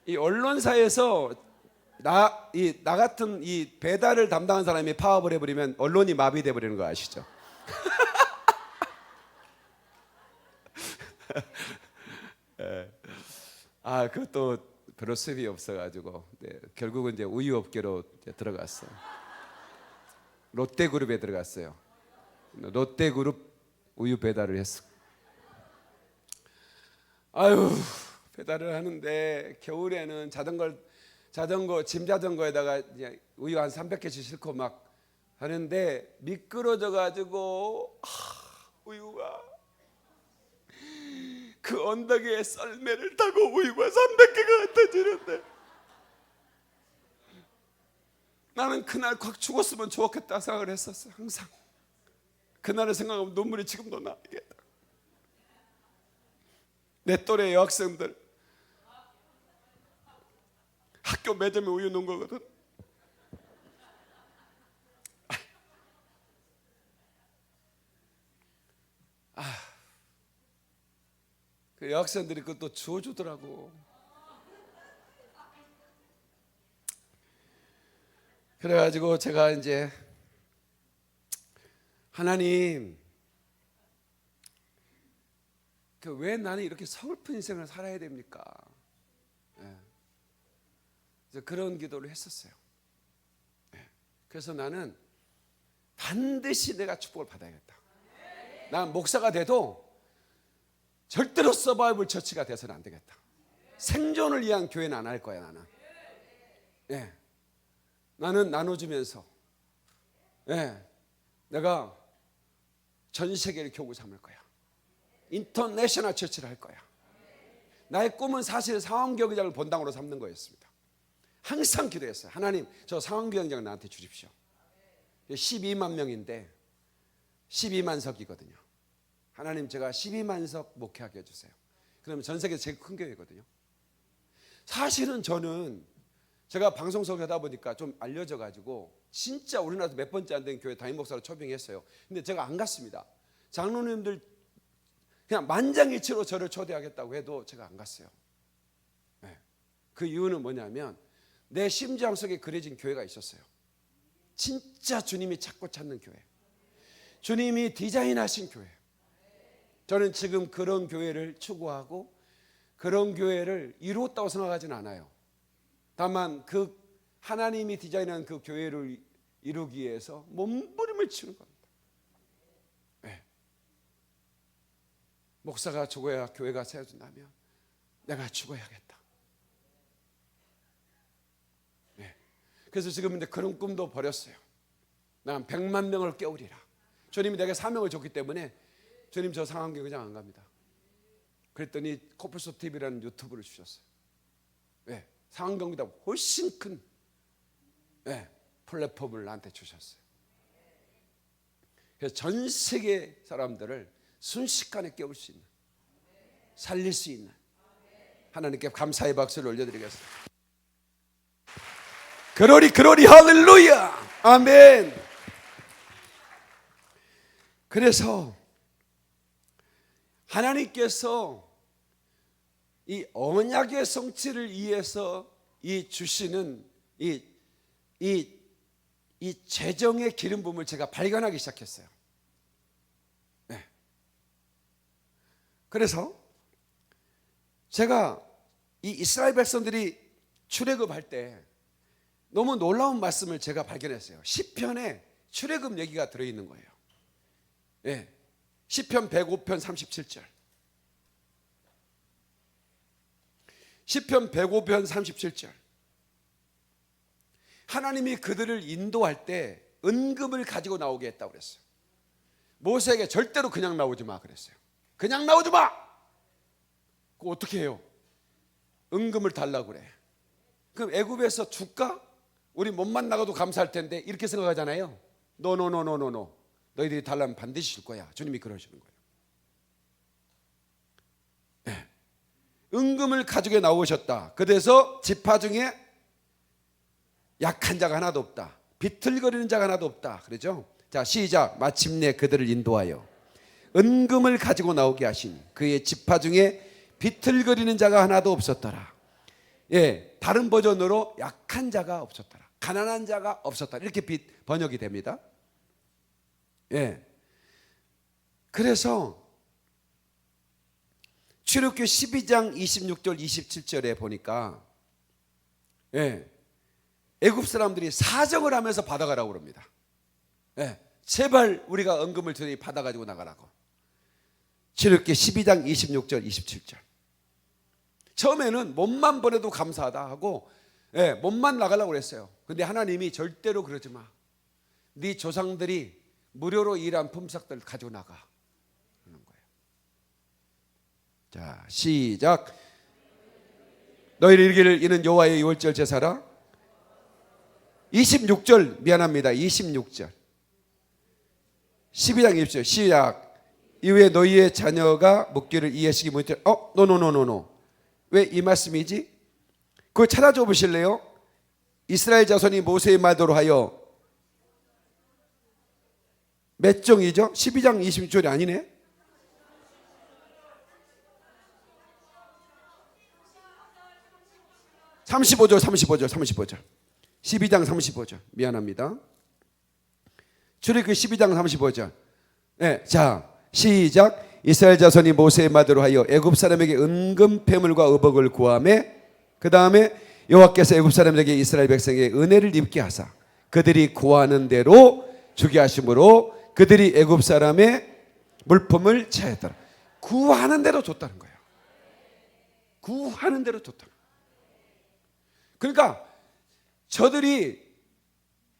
이 언론사에서 나 같은 이 배달을 담당한 사람이 파업을 해버리면 언론이 마비돼 버리는 거 아시죠? 그것도 별로 수입이 없어가지고 결국은 이제 우유 업계로 이제 들어갔어요. 롯데그룹에 들어갔어요. 롯데그룹 우유 배달을 했어. 배달을 하는데 겨울에는 짐 자전거에다가 우유 한 300개씩 싣고 막 하는데 미끄러져 가지고 우유가 그 언덕에 썰매를 타고 우유가 300개가 흩어지는데 나는 그날 확 죽었으면 좋겠다 생각을 했었어요. 항상 그날을 생각하면 눈물이 지금도 나. 내 또래 여학생들 학교 매점에 우유 넣은 거거든. 그 여학생들이 그것도 주워주더라고. 그래가지고 제가 이제 하나님, 왜 나는 이렇게 서글픈 인생을 살아야 됩니까? 그래서 그런 기도를 했었어요. 그래서 나는 반드시 내가 축복을 받아야겠다. 난 목사가 돼도 절대로 서바이벌 처치가 돼서는 안 되겠다. 생존을 위한 교회는 안 할 거야. 나는 나눠주면서 내가 전 세계를 교구 삼을 거야. 인터내셔널 처치를 할 거야. 나의 꿈은 사실 상황경영장을 본당으로 삼는 거였습니다. 항상 기도했어요. 하나님, 저 상황경영장 나한테 주십시오. 12만 명인데 12만 석이거든요. 하나님, 제가 12만 석 목회하게 해주세요. 그러면 전 세계 제일 큰 교회거든요. 사실은 저는 제가 방송 소개하다 보니까 좀 알려져 가지고 진짜 우리나라에서 몇 번째 안 된 교회 담임 목사로 초빙했어요. 근데 제가 안 갔습니다. 장로님들 그냥 만장일치로 저를 초대하겠다고 해도 제가 안 갔어요. 그 이유는 뭐냐면 내 심장 속에 그려진 교회가 있었어요. 진짜 주님이 찾고 찾는 교회, 주님이 디자인하신 교회. 저는 지금 그런 교회를 추구하고 그런 교회를 이루었다고 생각하지는 않아요. 다만 그 하나님이 디자인한 그 교회를 이루기 위해서 몸부림을 치는 겁니다. 목사가 죽어야 교회가 세워진다면 내가 죽어야겠다. 그래서 지금 이제 그런 꿈도 버렸어요. 난 100만 명을 깨우리라. 주님이 내게 사명을 줬기 때문에 주님 저 상황교 그냥 안 갑니다. 그랬더니 코뿔소 TV라는 유튜브를 주셨어요. 네, 상황경보다 훨씬 큰 플랫폼을 나한테 주셨어요. 그래서 전 세계 사람들을 순식간에 깨울 수 있는, 살릴 수 있는, 하나님께 감사의 박수를 올려드리겠습니다. 그로리 그로리 할렐루야 아멘. 그래서 하나님께서 이 언약의 성취를 위해서 이 주시는 이 재정의 기름 부음을 제가 발견하기 시작했어요. 네. 그래서 제가 이 이스라엘 백성들이 출애굽할 때 너무 놀라운 말씀을 제가 발견했어요. 시편에 출애굽 얘기가 들어있는 거예요. 네. 시편 105편 37절. 시편 105편 37절. 하나님이 그들을 인도할 때 은금을 가지고 나오게 했다고 그랬어요. 모세에게 절대로 그냥 나오지 마 그랬어요. 그냥 나오지 마. 그거 어떻게 해요? 은금을 달라고 그래. 그럼 애굽에서 줄까? 우리 몸만 나가도 감사할 텐데 이렇게 생각하잖아요. 노노노노노노. 너희들이 달라면 반드시 줄 거야. 주님이 그러시는 거예요. 네. 은금을 가지고 나오셨다. 그래서 지파 중에 약한 자가 하나도 없다. 비틀거리는 자가 하나도 없다. 그러죠? 자, 시작. 마침내 그들을 인도하여 은금을 가지고 나오게 하신 그의 지파 중에 비틀거리는 자가 하나도 없었더라. 예, 다른 버전으로 약한 자가 없었더라. 가난한 자가 없었더라. 이렇게 번역이 됩니다. 예. 그래서 출애굽기 12장 26절 27절에 보니까 애굽 사람들이 사정을 하면서 받아가라고 그럽니다. 제발 우리가 은금을 저희 받아가지고 나가라고. 출애굽기 12장 26절 27절. 처음에는 몸만 보내도 감사하다 하고 몸만 나가려고 그랬어요. 근데 하나님이 절대로 그러지 마. 네 조상들이 무료로 일한 품삯들 가지고 나가 그러는 거예요. 자, 시작. 너희를 이르기를 이는 여호와의 유월절 제사라. 26절 미안합니다. 26절 12장 20절 시작. 이후에 너희의 자녀가 묻기를 이해시기 못해. 노노노노노. 왜 이 말씀이지? 그거 찾아줘 보실래요? 이스라엘 자손이 모세의 말대로 하여 몇 종이죠? 12장 26절이 아니네. (35절) 12장 35절 미안합니다. 출애굽기 12장 35절. 네, 자 시작. 이스라엘 자손이 모세의 말대로 하여 애굽 사람에게 은금 패물과 의복을 구하매 그 다음에 여호와께서 애굽 사람에게 이스라엘 백성에게 은혜를 입게 하사 그들이 구하는 대로 주게 하심으로 그들이 애굽 사람의 물품을 차였더라. 구하는 대로 줬다는 거예요. 구하는 대로 줬다. 그러니까 저들이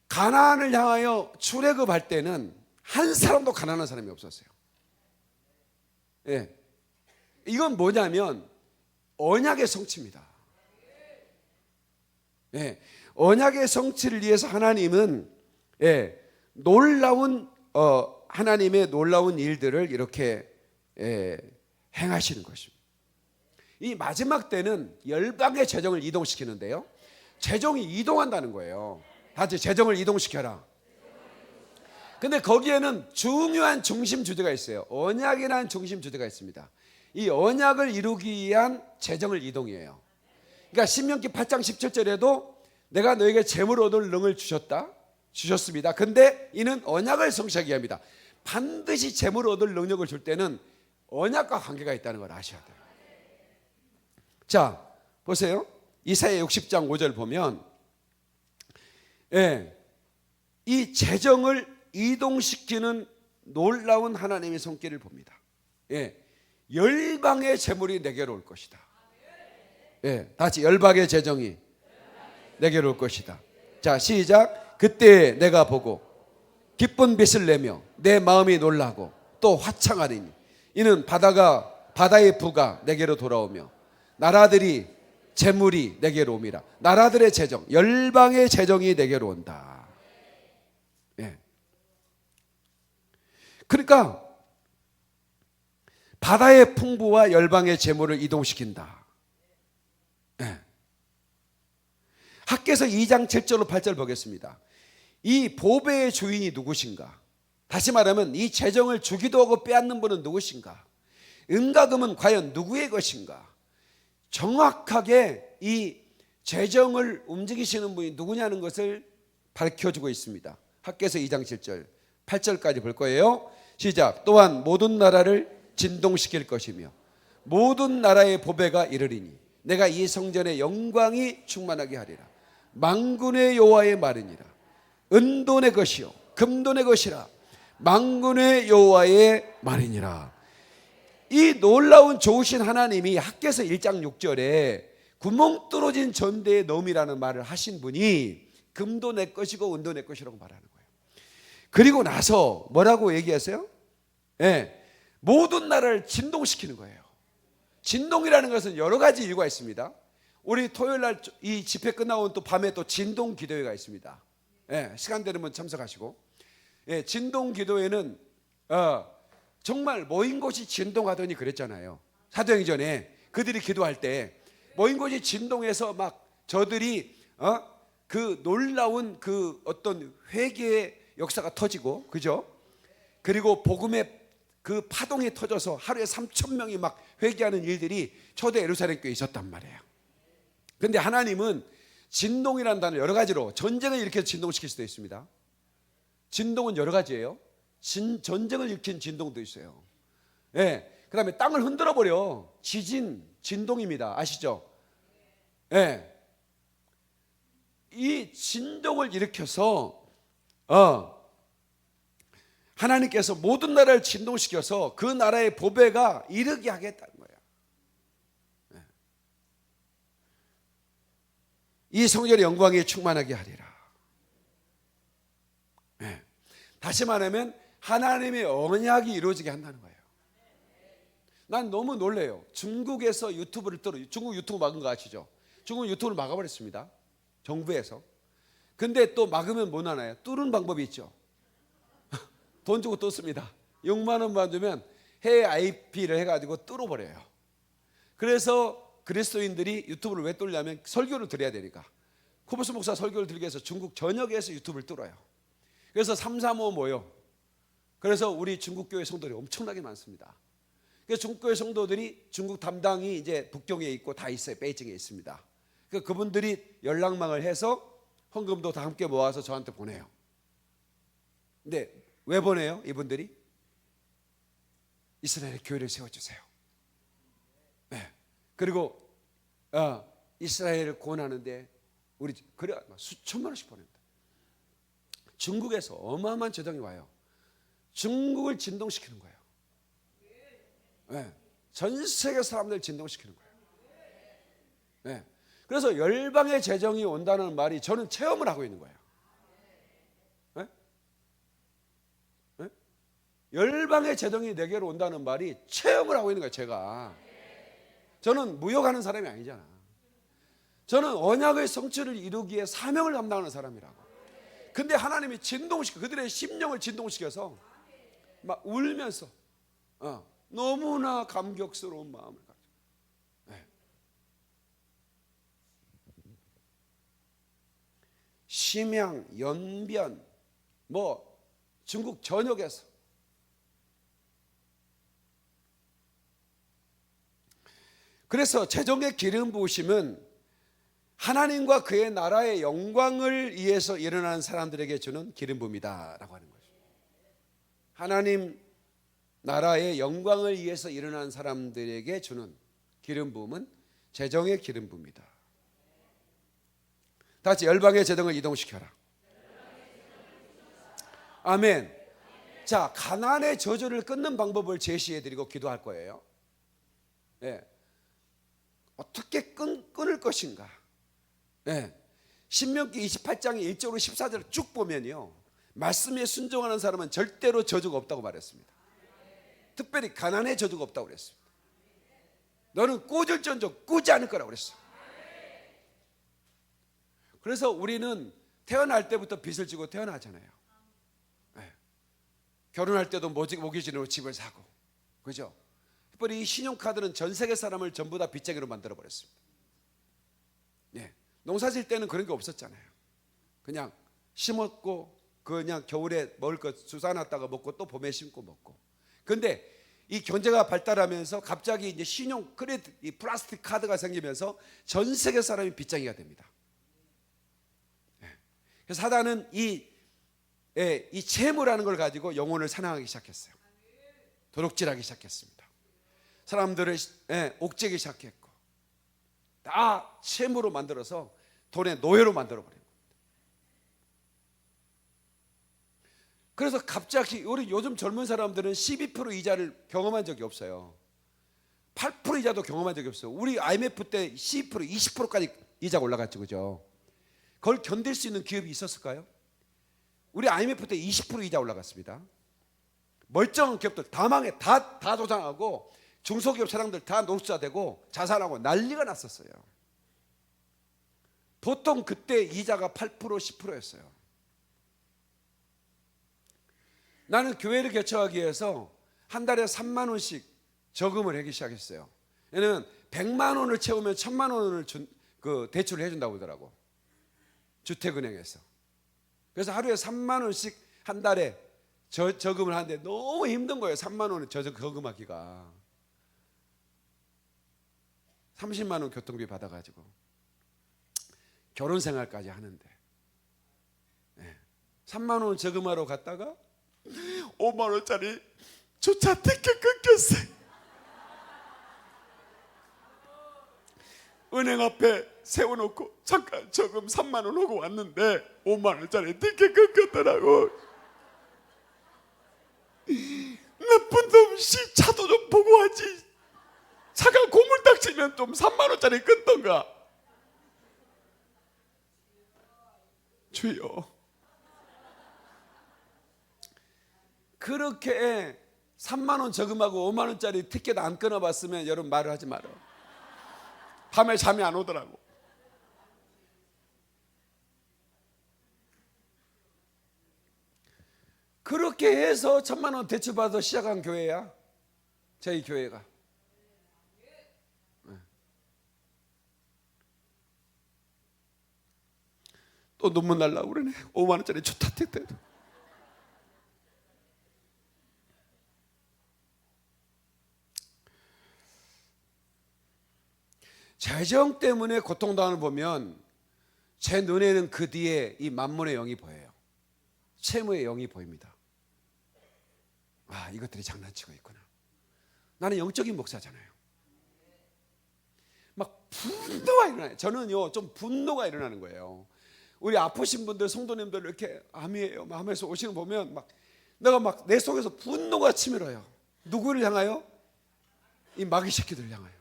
가나안을 향하여 출애굽할 때는 한 사람도 가난한 사람이 없었어요. 예. 이건 뭐냐면 언약의 성취입니다. 예. 언약의 성취를 위해서 하나님은 놀라운 하나님의 놀라운 일들을 이렇게 행하시는 것입니다. 이 마지막 때는 열방의 재정을 이동시키는데요. 재정이 이동한다는 거예요. 다시 재정을 이동시켜라. 근데 거기에는 중요한 중심 주제가 있어요. 언약이라는 중심 주제가 있습니다. 이 언약을 이루기 위한 재정을 이동이에요. 그러니까 신명기 8장 17절에도 내가 너에게 재물 얻을 능을 주셨습니다. 근데 이는 언약을 성취하기 위함이다. 반드시 재물 얻을 능력을 줄 때는 언약과 관계가 있다는 걸 아셔야 돼요. 자, 보세요. 이사야 60장 5절 보면 이 재정을 이동시키는 놀라운 하나님의 손길을 봅니다. 열방의 재물이 내게로 올 것이다. 다시 열방의 재정이 내게로 올 것이다. 자, 시작. 그때 내가 보고 기쁜 빛을 내며 내 마음이 놀라고 또 화창하리니 이는 바다의 부가 내게로 돌아오며 나라들이 재물이 내게로 옴이라. 나라들의 재정, 열방의 재정이 내게로 온다. 예. 그러니까 바다의 풍부와 열방의 재물을 이동시킨다. 예. 학개서 2장 7절로 8절 보겠습니다. 이 보배의 주인이 누구신가? 다시 말하면 이 재정을 주기도 하고 빼앗는 분은 누구신가? 은과 금은 과연 누구의 것인가? 정확하게 이 재정을 움직이시는 분이 누구냐는 것을 밝혀주고 있습니다. 학개서 2장 7절 8절까지 볼 거예요. 시작. 또한 모든 나라를 진동시킬 것이며 모든 나라의 보배가 이르리니 내가 이 성전의 영광이 충만하게 하리라. 만군의 여호와의 말이니라. 은도 내 것이요 금도 내 것이라. 만군의 여호와의 말이니라. 이 놀라운 좋으신 하나님이 학개서 1장 6절에 구멍 뚫어진 전대의 놈이라는 말을 하신 분이 금도 내 것이고 은도 내 것이라고 말하는 거예요. 그리고 나서 뭐라고 얘기하세요? 네, 모든 나라를 진동시키는 거예요. 진동이라는 것은 여러 가지 이유가 있습니다. 우리 토요일 날 이 집회 끝나고 또 밤에 또 진동 기도회가 있습니다. 네, 시간 되면 참석하시고. 네, 진동 기도회는 정말 모인 곳이 진동하더니 그랬잖아요. 사도행전에 그들이 기도할 때 모인 곳이 진동해서 막 저들이 그 놀라운 그 어떤 회개의 역사가 터지고, 그죠? 그리고 복음의 그 파동이 터져서 하루에 3,000명이 막 회개하는 일들이 초대 예루살렘 교회에 있었단 말이에요. 근데 하나님은 진동이라는 단어 여러 가지로 전쟁을 일으켜서 진동시킬 수도 있습니다. 진동은 여러 가지예요. 전쟁을 일으킨 진동도 있어요. 예. 그 다음에 땅을 흔들어 버려. 지진, 진동입니다. 아시죠? 예. 이 진동을 일으켜서 하나님께서 모든 나라를 진동시켜서 그 나라의 보배가 이르게 하겠다는 거예요. 예. 이 성전의 영광이 충만하게 하리라. 예. 다시 말하면 하나님의 언약이 이루어지게 한다는 거예요. 난 너무 놀래요. 중국에서 유튜브를 중국 유튜브 막은 거 아시죠? 중국 유튜브를 막아버렸습니다. 정부에서. 근데 또 막으면 뭐 하나요? 뚫는 방법이 있죠. 돈 주고 뚫습니다. 6만 원만 주면 해외 IP를 해가지고 뚫어버려요. 그래서 그리스도인들이 유튜브를 왜 뚫냐면 설교를 드려야 되니까. 코브스 목사 설교를 드리기 위해서 중국 전역에서 유튜브를 뚫어요. 그래서 335 모여. 그래서 우리 중국교회 성도들이 엄청나게 많습니다. 그래서 중국교회 성도들이 중국 담당이 이제 북경에 있고 다 있어요. 베이징에 있습니다. 그분들이 연락망을 해서 헌금도 다 함께 모아서 저한테 보내요. 근데 왜 보내요? 이분들이 이스라엘의 교회를 세워주세요. 네. 그리고 이스라엘을 구원하는데 우리 그래 수천만 원씩 보냅니다. 중국에서 어마어마한 재정이 와요. 중국을 진동시키는 거예요. 네. 전 세계 사람들 진동시키는 거예요. 네. 그래서 열방의 재정이 온다는 말이 저는 체험을 하고 있는 거예요. 네? 네? 열방의 재정이 내게로 온다는 말이 체험을 하고 있는 거예요. 제가. 저는 무역하는 사람이 아니잖아. 저는 언약의 성취를 이루기 위해 사명을 감당하는 사람이라고. 근데 하나님이 진동시켜 그들의 심령을 진동시켜서 막 울면서 너무나 감격스러운 마음을 가지고. 네. 심양, 연변, 뭐 중국 전역에서 그래서 재정의 기름 부으심은 하나님과 그의 나라의 영광을 위해서 일어나는 사람들에게 주는 기름 부음이다라고 하는 거죠. 하나님 나라의 영광을 위해서 일어나는 사람들에게 주는 기름 부음은 재정의 기름 부음이다. 다시 열방의 재정을 이동시켜라. 아멘. 자, 가난의 저주를 끊는 방법을 제시해드리고 기도할 거예요. 네. 어떻게 끊을 것인가? 네. 신명기 28장의 1절로 14절을 쭉 보면요, 말씀에 순종하는 사람은 절대로 저주가 없다고 말했습니다. 특별히 가난의 저주가 없다고 그랬습니다. 너는 꽂을전적 꾸지 않을 거라고 그랬어요. 그래서 우리는 태어날 때부터 빚을 지고 태어나잖아요. 네. 결혼할 때도 모기지로 집을 사고, 그죠? 특별히 이 신용카드는 전 세계 사람을 전부 다 빚쟁이로 만들어 버렸습니다. 네. 농사 질 때는 그런 게 없었잖아요. 그냥 심었고 그냥 겨울에 먹을 거 주워놨다가 먹고 또 봄에 심고 먹고. 근데 이 경제가 발달하면서 갑자기 이제 신용 크레딧, 이 플라스틱 카드가 생기면서 전 세계 사람이 빚쟁이가 됩니다. 그래서 사단은 이 채무라는 걸 가지고 영혼을 사냥하기 시작했어요. 도둑질하기 시작했습니다. 사람들을 옥죄기 시작했고, 다 채무로 만들어서 돈의 노예로 만들어버린 겁니다. 그래서 갑자기 우리 요즘 젊은 사람들은 12% 이자를 경험한 적이 없어요. 8% 이자도 경험한 적이 없어요. 우리 IMF 때 12%, 20%까지 이자가 올라갔죠, 그죠? 그걸 견딜 수 있는 기업이 있었을까요? 우리 IMF 때 20% 이자 올라갔습니다. 멀쩡한 기업들 다 망해, 다 도장하고 중소기업 사장들 다 노숙자되고 자살하고 난리가 났었어요. 보통 그때 이자가 8%, 10%였어요. 나는 교회를 개척하기 위해서 한 달에 3만 원씩 저금을 하기 시작했어요. 얘는 100만 원을 채우면 1000만 원을 대출을 해준다고 하더라고, 주택은행에서. 그래서 하루에 3만 원씩 한 달에 저금을 하는데 너무 힘든 거예요. 3만 원을 저금하기가. 30만 원 교통비 받아가지고 결혼 생활까지 하는데, 3만 원 저금하러 갔다가 5만 원짜리 주차 티켓 끊겼어요. 은행 앞에 세워놓고 잠깐 저금 3만 원 하고 왔는데 5만 원짜리 티켓 끊겼더라고. 나쁜 놈씨, 차도 좀 보고 하지. 차가 고물딱 치면 좀 3만 원짜리 끊던가. 주여, 그렇게 3만 원 저금하고 5만 원짜리 티켓 안 끊어봤으면 여러분 말을 하지 말아. 밤에 잠이 안 오더라고. 그렇게 해서 1000만 원 대출 받아 시작한 교회야, 저희 교회가. 또 눈물 날라고 그러네. 5만 원짜리 주택 때도. 재정 때문에 고통당하는 보면 제 눈에는 그 뒤에 이 만문의 영이 보여요. 채무의 영이 보입니다. 아, 이것들이 장난치고 있구나. 나는 영적인 목사잖아요. 막 분노가 일어나요. 저는요, 좀 분노가 일어나는 거예요. 우리 아프신 분들, 성도님들 이렇게 암이에요 하면서 오시는 거 보면 막 내가 막 내 속에서 분노가 치밀어요. 누구를 향하여? 이 마귀 새끼들을 향하여.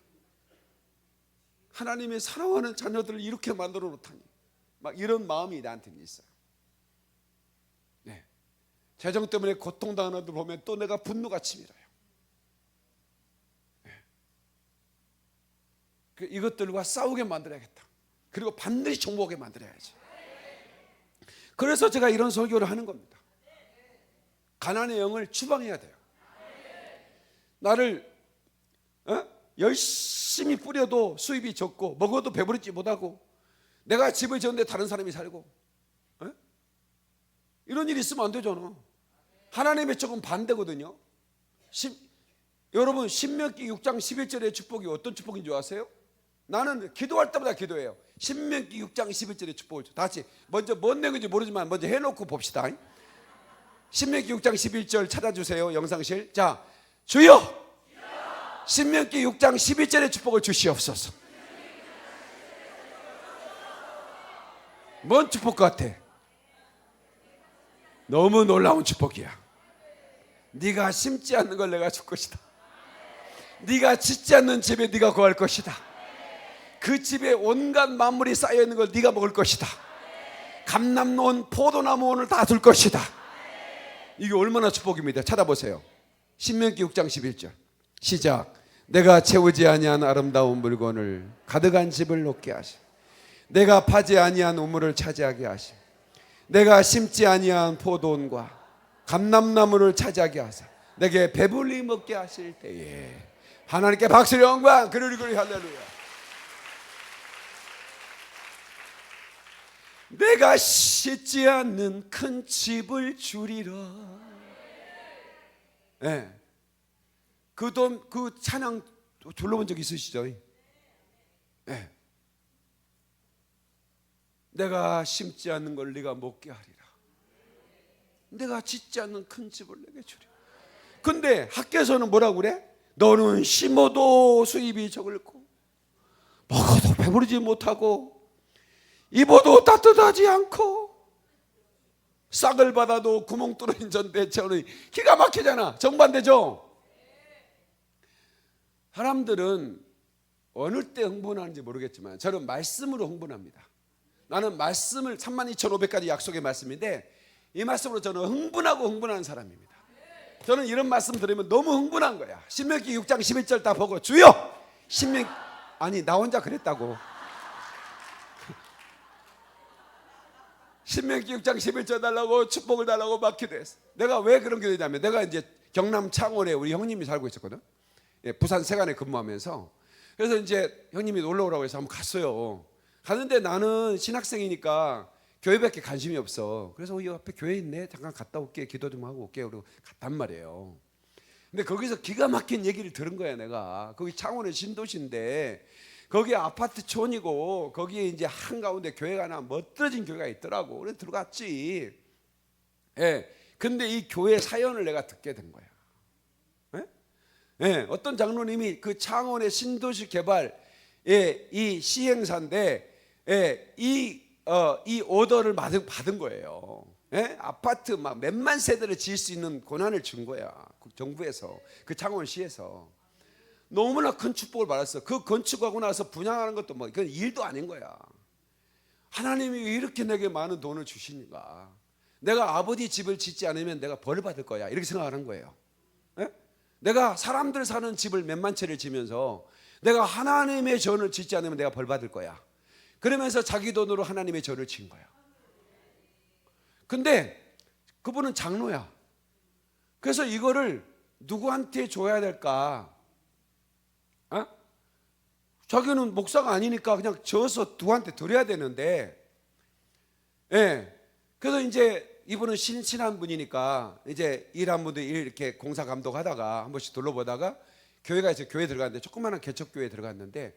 하나님의 사랑하는 자녀들을 이렇게 만들어 놓다니, 막 이런 마음이 나한테는 있어요. 네. 재정 때문에 고통당하는 분들 보면 또 내가 분노가 치밀어요. 네. 이것들과 싸우게 만들어야겠다. 그리고 반드시 정복하게 만들어야지. 그래서 제가 이런 설교를 하는 겁니다. 가난의 영을 추방해야 돼요. 나를 열심히 뿌려도 수입이 적고 먹어도 배부르지 못하고, 내가 집을 지었는데 다른 사람이 살고, 이런 일이 있으면 안 되잖아. 하나님의 쪽은 반대거든요. 여러분, 신명기 6장 11절의 축복이 어떤 축복인 줄 아세요? 나는 기도할 때마다 기도해요. 신명기 6장 11절의 축복을 다 같이 먼저 뭔 내용인지 모르지만 먼저 해놓고 봅시다. 신명기 6장 11절 찾아주세요, 영상실. 자, 주여, 신명기 6장 11절의 축복을 주시옵소서. 뭔 축복 같아? 너무 놀라운 축복이야. 네가 심지 않는 걸 내가 줄 것이다. 네가 짓지 않는 집에 네가 거할 것이다. 그 집에 온갖 만물이 쌓여 있는 걸 네가 먹을 것이다. 감람원, 포도나무원을 다 줄 것이다. 이게 얼마나 축복입니다. 찾아보세요. 신명기 6장 11절 시작. 내가 채우지 아니한 아름다운 물건을 가득한 집을 놓게 하시, 내가 파지 아니한 우물을 차지하게 하시, 내가 심지 아니한 포도원과 감람나무를 차지하게 하사 내게 배불리 먹게 하실 때에. 하나님께 박수를 영광, 그리고 할렐루야. 내가 씻지 않는 큰 집을 주리라. 네. 그 찬양 둘러본 적 있으시죠? 네. 내가 심지 않는 걸 네가 먹게 하리라. 내가 짓지 않는 큰 집을 내게 주리라. 근데 학교에서는 뭐라고 그래? 너는 심어도 수입이 적을고 먹어도 배부르지 못하고 입어도 따뜻하지 않고 싹을 받아도 구멍 뚫어진 전대처럼. 기가 막히잖아. 정반대죠. 사람들은 어느 때 흥분하는지 모르겠지만 저는 말씀으로 흥분합니다. 나는 말씀을 32,500가지 약속의 말씀인데 이 말씀으로 저는 흥분하는 사람입니다. 저는 이런 말씀 들으면 너무 흥분한 거야. 신명기 6장 11절 다 보고 주여 아니 나 혼자 그랬다고. 신명기 6장 11절 달라고 축복을 달라고 막 기도했어. 내가 왜 그런 기도했냐면 내가 이제 경남 창원에 우리 형님이 살고 있었거든. 부산 세관에 근무하면서. 그래서 이제 형님이 놀러 오라고 해서 한번 갔어요. 갔는데 나는 신학생이니까 교회밖에 관심이 없어. 그래서 이 앞에 교회 있네, 잠깐 갔다 올게, 기도 좀 하고 올게, 그러고 갔단 말이에요. 근데 거기서 기가 막힌 얘기를 들은 거야. 내가 거기 창원의 신도시인데 거기 아파트촌이고 거기에 이제 한가운데 교회가 하나 멋들어진 교회가 있더라고. 그래서 들어갔지. 예. 근데 이 교회 사연을 내가 듣게 된 거야. 예. 어떤 장로님이 그 창원의 신도시 개발 이 시행사인데 이 오더를 받은 거예요. 예? 아파트 막 몇만 세대를 지을 수 있는 권한을 준 거야. 정부에서, 그 창원시에서. 너무나 큰 축복을 받았어. 그 건축하고 나서 분양하는 것도 뭐 그건 일도 아닌 거야. 하나님이 이렇게 내게 많은 돈을 주시니까 내가 아버지 집을 짓지 않으면 내가 벌을 받을 거야, 이렇게 생각하는 거예요. 예? 내가 사람들 사는 집을 몇만 채를 지면서 내가 하나님의 전을 짓지 않으면 내가 벌 받을 거야. 그러면서 자기 돈으로 하나님의 전을 진 거야. 근데 그분은 장로야. 그래서 이거를 누구한테 줘야 될까? 자기는 목사가 아니니까 그냥 져서 누구한테 드려야 되는데, 예. 그래서 이제 이분은 신친한 분이니까 이제 일한 분들 이렇게 공사 감독하다가 한 번씩 둘러보다가 교회가 있어요. 교회 들어갔는데 조그마한 개척교회에 들어갔는데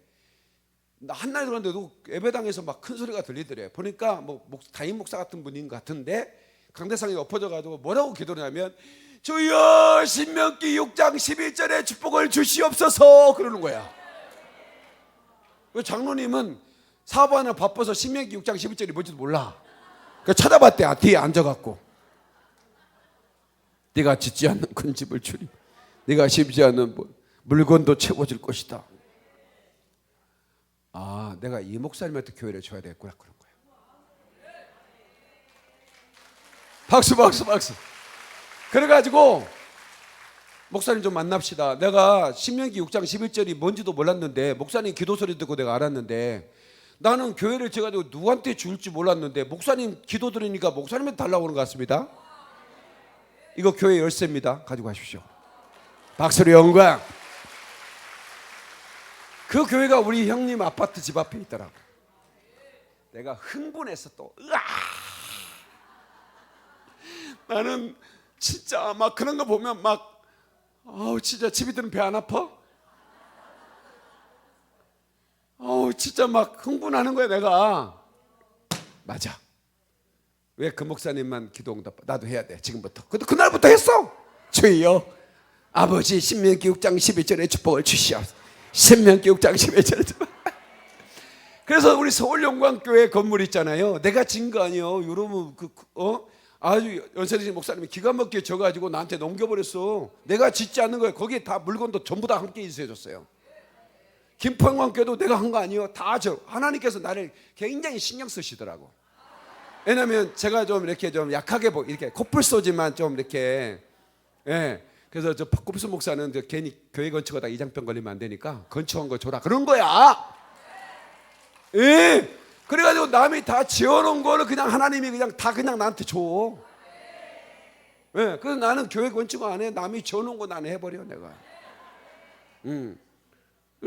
한날 들어갔는데도 예배당에서 막 큰 소리가 들리더래요. 보니까 뭐 담임 목사 같은 분인 것 같은데 강대상이 엎어져 가지고 뭐라고 기도하냐면 주여 신명기 6장 11절에 축복을 주시옵소서 그러는 거야. 장로님은 사업하느라 바빠서 신명기 6장 11절이 뭔지도 몰라. 그러니까 찾아봤대. 뒤에 앉아갖고 네가 짓지 않는 큰 집을 주리, 네가 심지 않는 물건도 채워질 것이다. 아, 내가 이 목사님한테 교회를 줘야 되겠구나 그런 거야. 박수. 그래가지고 목사님 좀 만납시다. 내가 신명기 6장 11절이 뭔지도 몰랐는데 목사님 기도 소리 듣고 내가 알았는데 나는 교회를 지어가지고 누구한테 줄지 몰랐는데 목사님 기도 들으니까 목사님한테 달라고 하는 것 같습니다. 이거 교회 열쇠입니다. 가지고 가십시오. 박수로 영광. 그 교회가 우리 형님 아파트 집 앞에 있더라고. 내가 흥분해서 또 나는 진짜 막 그런 거 보면 막 진짜 집이들은 배 안 아파? 진짜 막 흥분하는 거야. 내가 맞아. 왜 그 목사님만 기도 응답 나도 해야 돼 지금부터. 근데 그날부터 했어. 주여 아버지 신명기 6장 11절에 축복을 주시옵소서. 신명기 6장 11절에 그래서 우리 서울영광교회 건물 있잖아요. 내가 진 거 아니에요. 여러분 아주 연세드신 목사님이 기가 막히게 져가지고 나한테 넘겨버렸어. 내가 짓지 않는 거예요. 거기에 다 물건도 전부 다 함께 인수해줬어요. 김포영광교회도 내가 한 거 아니에요. 다 하나님께서 나를 굉장히 신경 쓰시더라고. 왜냐면 제가 좀 이렇게 좀 약하게 이렇게 코뿔 쏘지만 좀 이렇게, 예. 그래서 저 박급수 목사는 괜히 교회 건축하다 이장병 걸리면 안 되니까 건축한 거 줘라 그런 거야. 예. 그래가지고 남이 다 지어놓은 거를 그냥 하나님이 그냥 다 그냥 나한테 줘. 예. 그래서 나는 교회 건축 안 해. 남이 지어놓은 거 나는 해버려 내가.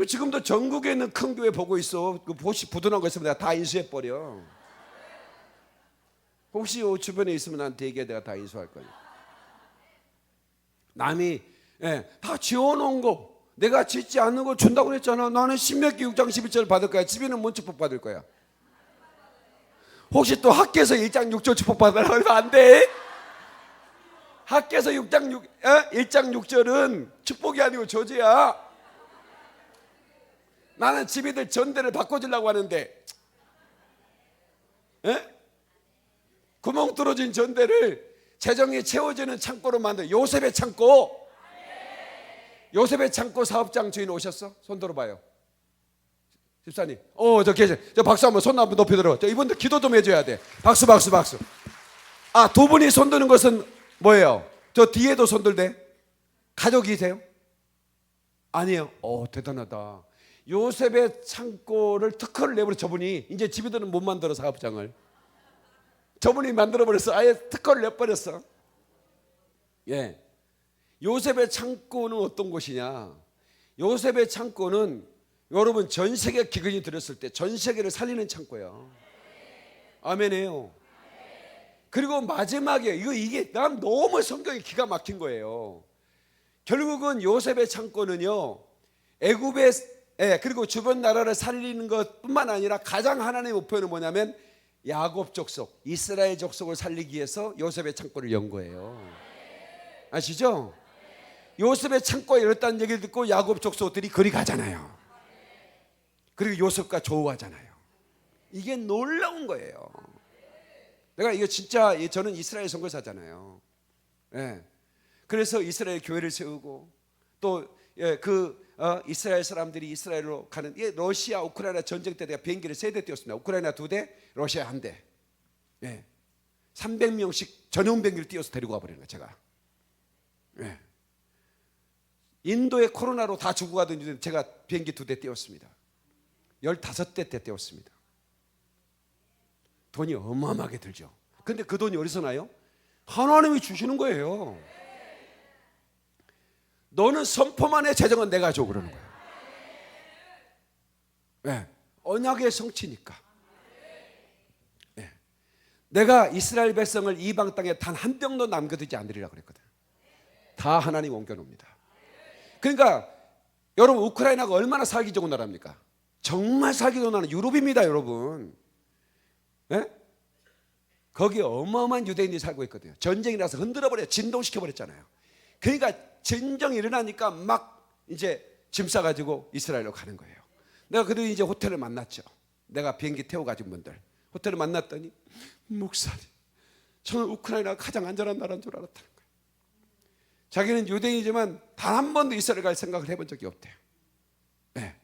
지금도 전국에 있는 큰 교회 보고 있어. 혹시 부도난 거 있으면 내가 다 인수해버려. 혹시 요 주변에 있으면 나한테 얘기해. 내가 다 인수할 거야. 남이, 예, 다 지어놓은 거 내가 짓지 않는 거 준다고 그랬잖아. 나는 신명기 6장 11절 받을 거야. 집에는 뭔 축복 받을 거야? 혹시 또 학교에서 1장 6절 축복 받으라고 하면 안 돼? 학교에서 1장 6절은 축복이 아니고 저주야. 나는 집이들 전대를 바꿔주려고 하는데, 예? 구멍 뚫어진 전대를 재정이 채워지는 창고로 만든 요셉의 창고. 요셉의 창고 사업장 주인 오셨어? 손 들어봐요. 집사님. 저 계셔. 저 박수 한번 손 한번 높이 들어. 저 이분들 기도 좀 해줘야 돼. 박수. 아, 두 분이 손 드는 것은 뭐예요? 저 뒤에도 손 들대? 가족이세요? 아니에요. 대단하다. 요셉의 창고를 특허를 내버려. 저분이 이제 집이들은 못 만들어 사업장을. 저분이 만들어버렸어. 아예 특허를 내버렸어. 예. 요셉의 창고는 어떤 곳이냐? 요셉의 창고는 여러분 전 세계 기근이 들었을 때 전 세계를 살리는 창고예요. 아멘이에요. 그리고 마지막에 이게 난 너무 성경이 기가 막힌 거예요. 결국은 요셉의 창고는요, 애굽의, 그리고 주변 나라를 살리는 것뿐만 아니라 가장 하나님의 목표는 뭐냐면 야곱 족속, 이스라엘 족속을 살리기 위해서 요셉의 창고를 연 거예요. 아시죠? 요셉의 창고에 열었다는 얘기를 듣고 야곱 족속들이 그리 가잖아요. 그리고 요셉과 조우하잖아요. 이게 놀라운 거예요. 내가 이거 진짜, 저는 이스라엘 선교사잖아요. 예. 그래서 이스라엘 교회를 세우고 또 이스라엘 사람들이 이스라엘로 가는, 러시아 우크라이나 전쟁 때 내가 비행기를 3대 띄웠습니다. 우크라이나 2대, 러시아 1대. 300명씩 전용 비행기를 띄워서 데리고 가버리는 거예요 제가. 예. 인도에 코로나로 다 죽어가던 일은 제가 비행기 2대 띄웠습니다. 15대 때 띄웠습니다. 돈이 어마어마하게 들죠. 근데 그 돈이 어디서 나요? 하나님이 주시는 거예요. 너는 선포만 해, 재정은 내가 줘 그러는 거예요. 네. 언약의 성취니까. 네. 내가 이스라엘 백성을 이방 땅에 단 한 병도 남겨두지 않으리라 그랬거든. 다 하나님 옮겨놓습니다. 그러니까 여러분, 우크라이나가 얼마나 살기 좋은 나라입니까? 정말 살기 좋은 나라는 유럽입니다 여러분. 네? 거기 어마어마한 유대인들이 살고 있거든요. 전쟁이라서 흔들어버려, 진동시켜버렸잖아요. 그러니까 전쟁이 일어나니까 막 이제 짐 싸가지고 이스라엘로 가는 거예요. 내가 그들이 이제 호텔을 만났죠. 내가 비행기 태워가진 분들 호텔을 만났더니, 목사님, 저는 우크라이나가 가장 안전한 나라인 줄 알았다는 거예요. 자기는 유대인이지만 단 한 번도 이스라엘 갈 생각을 해본 적이 없대요. 네.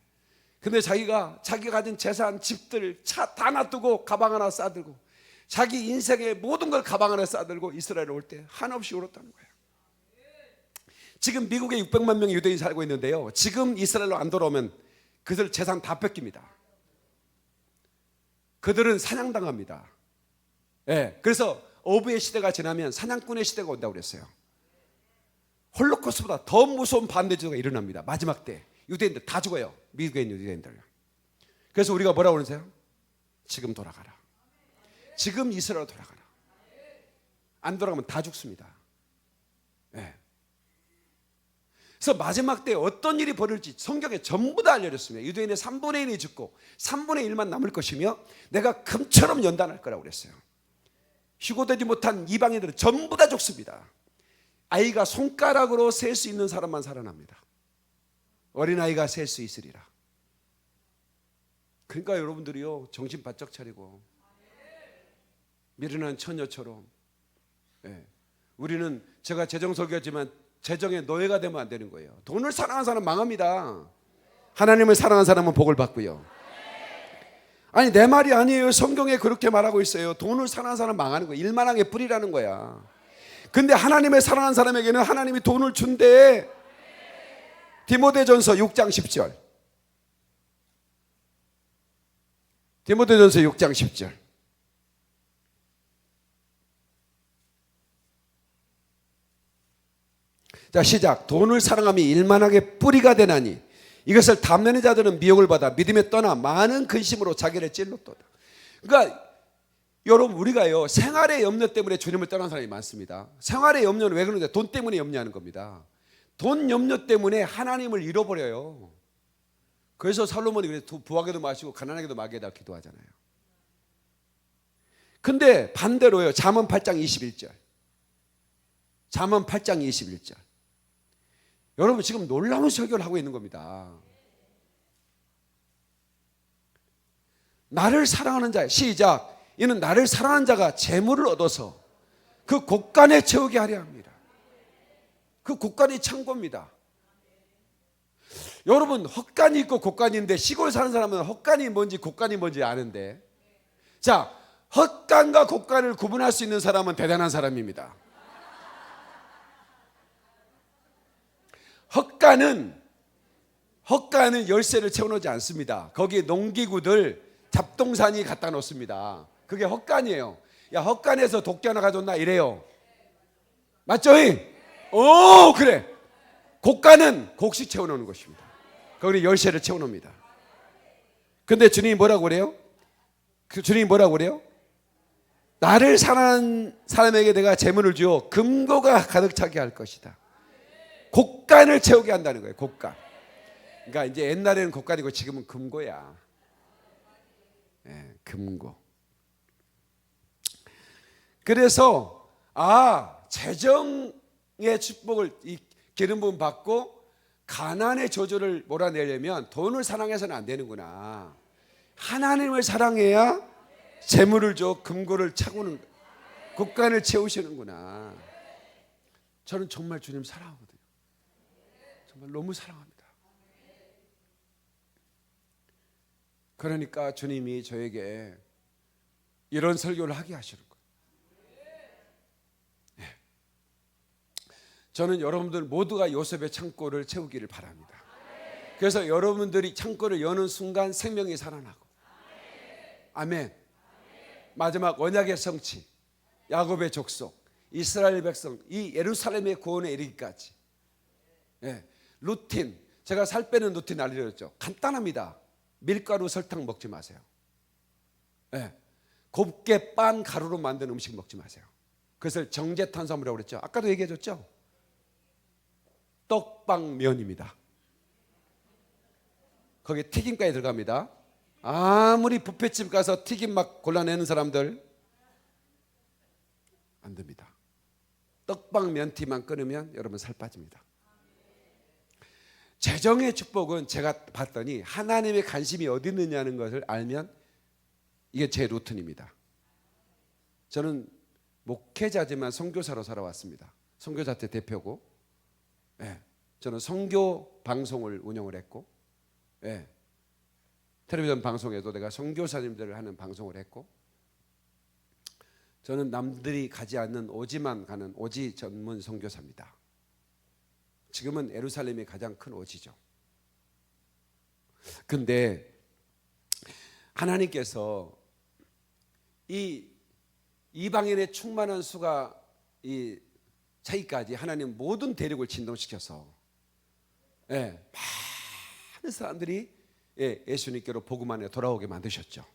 근데 자기가 가진 재산, 집들, 차 다 놔두고 가방 하나 싸들고 자기 인생의 모든 걸 가방 안에 싸들고 이스라엘에 올 때 한없이 울었다는 거예요. 지금 미국에 600만 명의 유대인이 살고 있는데요, 지금 이스라엘로 안 돌아오면 그들 재산 다 뺏깁니다. 그들은 사냥당합니다. 그래서 어부의 시대가 지나면 사냥꾼의 시대가 온다고 그랬어요. 홀로코스트보다 더 무서운 반대제도가 일어납니다. 마지막 때 유대인들 다 죽어요. 미국에 있는 유대인들. 그래서 우리가 뭐라고 그러세요? 지금 돌아가라. 지금 이스라엘로 돌아가라. 안 돌아가면 다 죽습니다. 그래서 마지막 때 어떤 일이 벌어질지 성경에 전부 다 알려졌습니다. 유대인의 3분의 1이 죽고 3분의 1만 남을 것이며 내가 금처럼 연단할 거라고 그랬어요. 휴고되지 못한 이방인들은 전부 다 죽습니다. 아이가 손가락으로 셀 수 있는 사람만 살아납니다. 어린아이가 셀 수 있으리라. 그러니까 여러분들이요, 정신 바짝 차리고 미련한 처녀처럼, 우리는, 제가 재정설교지만 재정의 노예가 되면 안 되는 거예요. 돈을 사랑하는 사람은 망합니다. 하나님을 사랑하는 사람은 복을 받고요. 아니 내 말이 아니에요. 성경에 그렇게 말하고 있어요. 돈을 사랑하는 사람 망하는 거야. 일만하게 뿌리라는 거야. 근데 하나님의 사랑하는 사람에게는 하나님이 돈을 준대. 디모데전서 6장 10절. 디모데전서 6장 10절. 자, 시작. 돈을 사랑함이 일만하게 뿌리가 되나니 이것을 탐내는 자들은 미혹을 받아 믿음에 떠나 많은 근심으로 자기를 찔렀도다. 그러니까 여러분, 우리가요 생활의 염려 때문에 주님을 떠난 사람이 많습니다. 생활의 염려는 왜 그러는데? 돈 때문에 염려하는 겁니다. 돈 염려 때문에 하나님을 잃어버려요. 그래서 살로몬이 그래 부하게도 마시고 가난하게도 마게다 기도하잖아요. 근데 반대로요, 잠언 8장 21절. 잠언 8장 21절. 여러분 지금 놀라운 설교를 하고 있는 겁니다. 나를 사랑하는 자, 시작. 이는 나를 사랑하는 자가 재물을 얻어서 그 곳간에 채우게 하려 합니다. 그 곳간이 창고입니다. 여러분 헛간이 있고 곳간인데 시골 사는 사람은 헛간이 뭔지 곳간이 뭔지 아는데, 자, 헛간과 곳간을 구분할 수 있는 사람은 대단한 사람입니다. 헛간은 열쇠를 채워놓지 않습니다. 거기에 농기구들 잡동사니 갖다 놓습니다. 그게 헛간이에요. 야, 헛간에서 도끼 하나 가져온다 이래요. 맞죠? 오, 그래. 곡간은 곡식 채워놓는 것입니다. 거기 열쇠를 채워놓습니다. 근데 주님이 뭐라고 그래요? 주님이 뭐라고 그래요? 나를 사랑하는 사람에게 내가 재물을 주어 금고가 가득 차게 할 것이다. 곡간을 채우게 한다는 거예요. 곡간. 그러니까 이제 옛날에는 곡간이고 지금은 금고야. 네, 금고. 그래서 재정의 축복을 이 기름 부음 받고 가난의 저주를 몰아내려면 돈을 사랑해서는 안 되는구나. 하나님을 사랑해야 재물을 줘 금고를 차고는, 곡간을 채우시는구나. 저는 정말 주님 사랑하거든요. 정말 너무 사랑합니다. 그러니까 주님이 저에게 이런 설교를 하게 하시는 거예요. 네. 저는 여러분들 모두가 요셉의 창고를 채우기를 바랍니다. 그래서 여러분들이 창고를 여는 순간 생명이 살아나고, 아멘. 마지막 언약의 성취, 야곱의 족속, 이스라엘 백성, 이 예루살렘의 구원에 이르기까지. 네. 루틴, 제가 살 빼는 루틴 알려줬죠. 간단합니다. 밀가루 설탕 먹지 마세요. 네. 곱게 빤 가루로 만든 음식 먹지 마세요. 그것을 정제탄수화물이라고 그랬죠. 아까도 얘기해줬죠. 떡방면입니다. 거기에 튀김까지 들어갑니다. 아무리 뷔페집 가서 튀김 막 골라내는 사람들 안 됩니다. 떡방면티만 끊으면 여러분 살 빠집니다. 재정의 축복은 제가 봤더니 하나님의 관심이 어디 있느냐는 것을 알면 이게 제 루틴입니다. 저는 목회자지만 선교사로 살아왔습니다. 선교사태 대표고, 저는 선교 방송을 운영을 했고, 텔레비전 방송에도 내가 선교사님들을 하는 방송을 했고, 저는 남들이 가지 않는 오지만 가는 오지 전문 선교사입니다. 지금은 예루살렘이 가장 큰 오지죠. 근데 하나님께서 이 이방인의 충만한 수가 이 차이까지 하나님 모든 대륙을 진동시켜서 많은 사람들이 예수님께로 복음 안에 돌아오게 만드셨죠.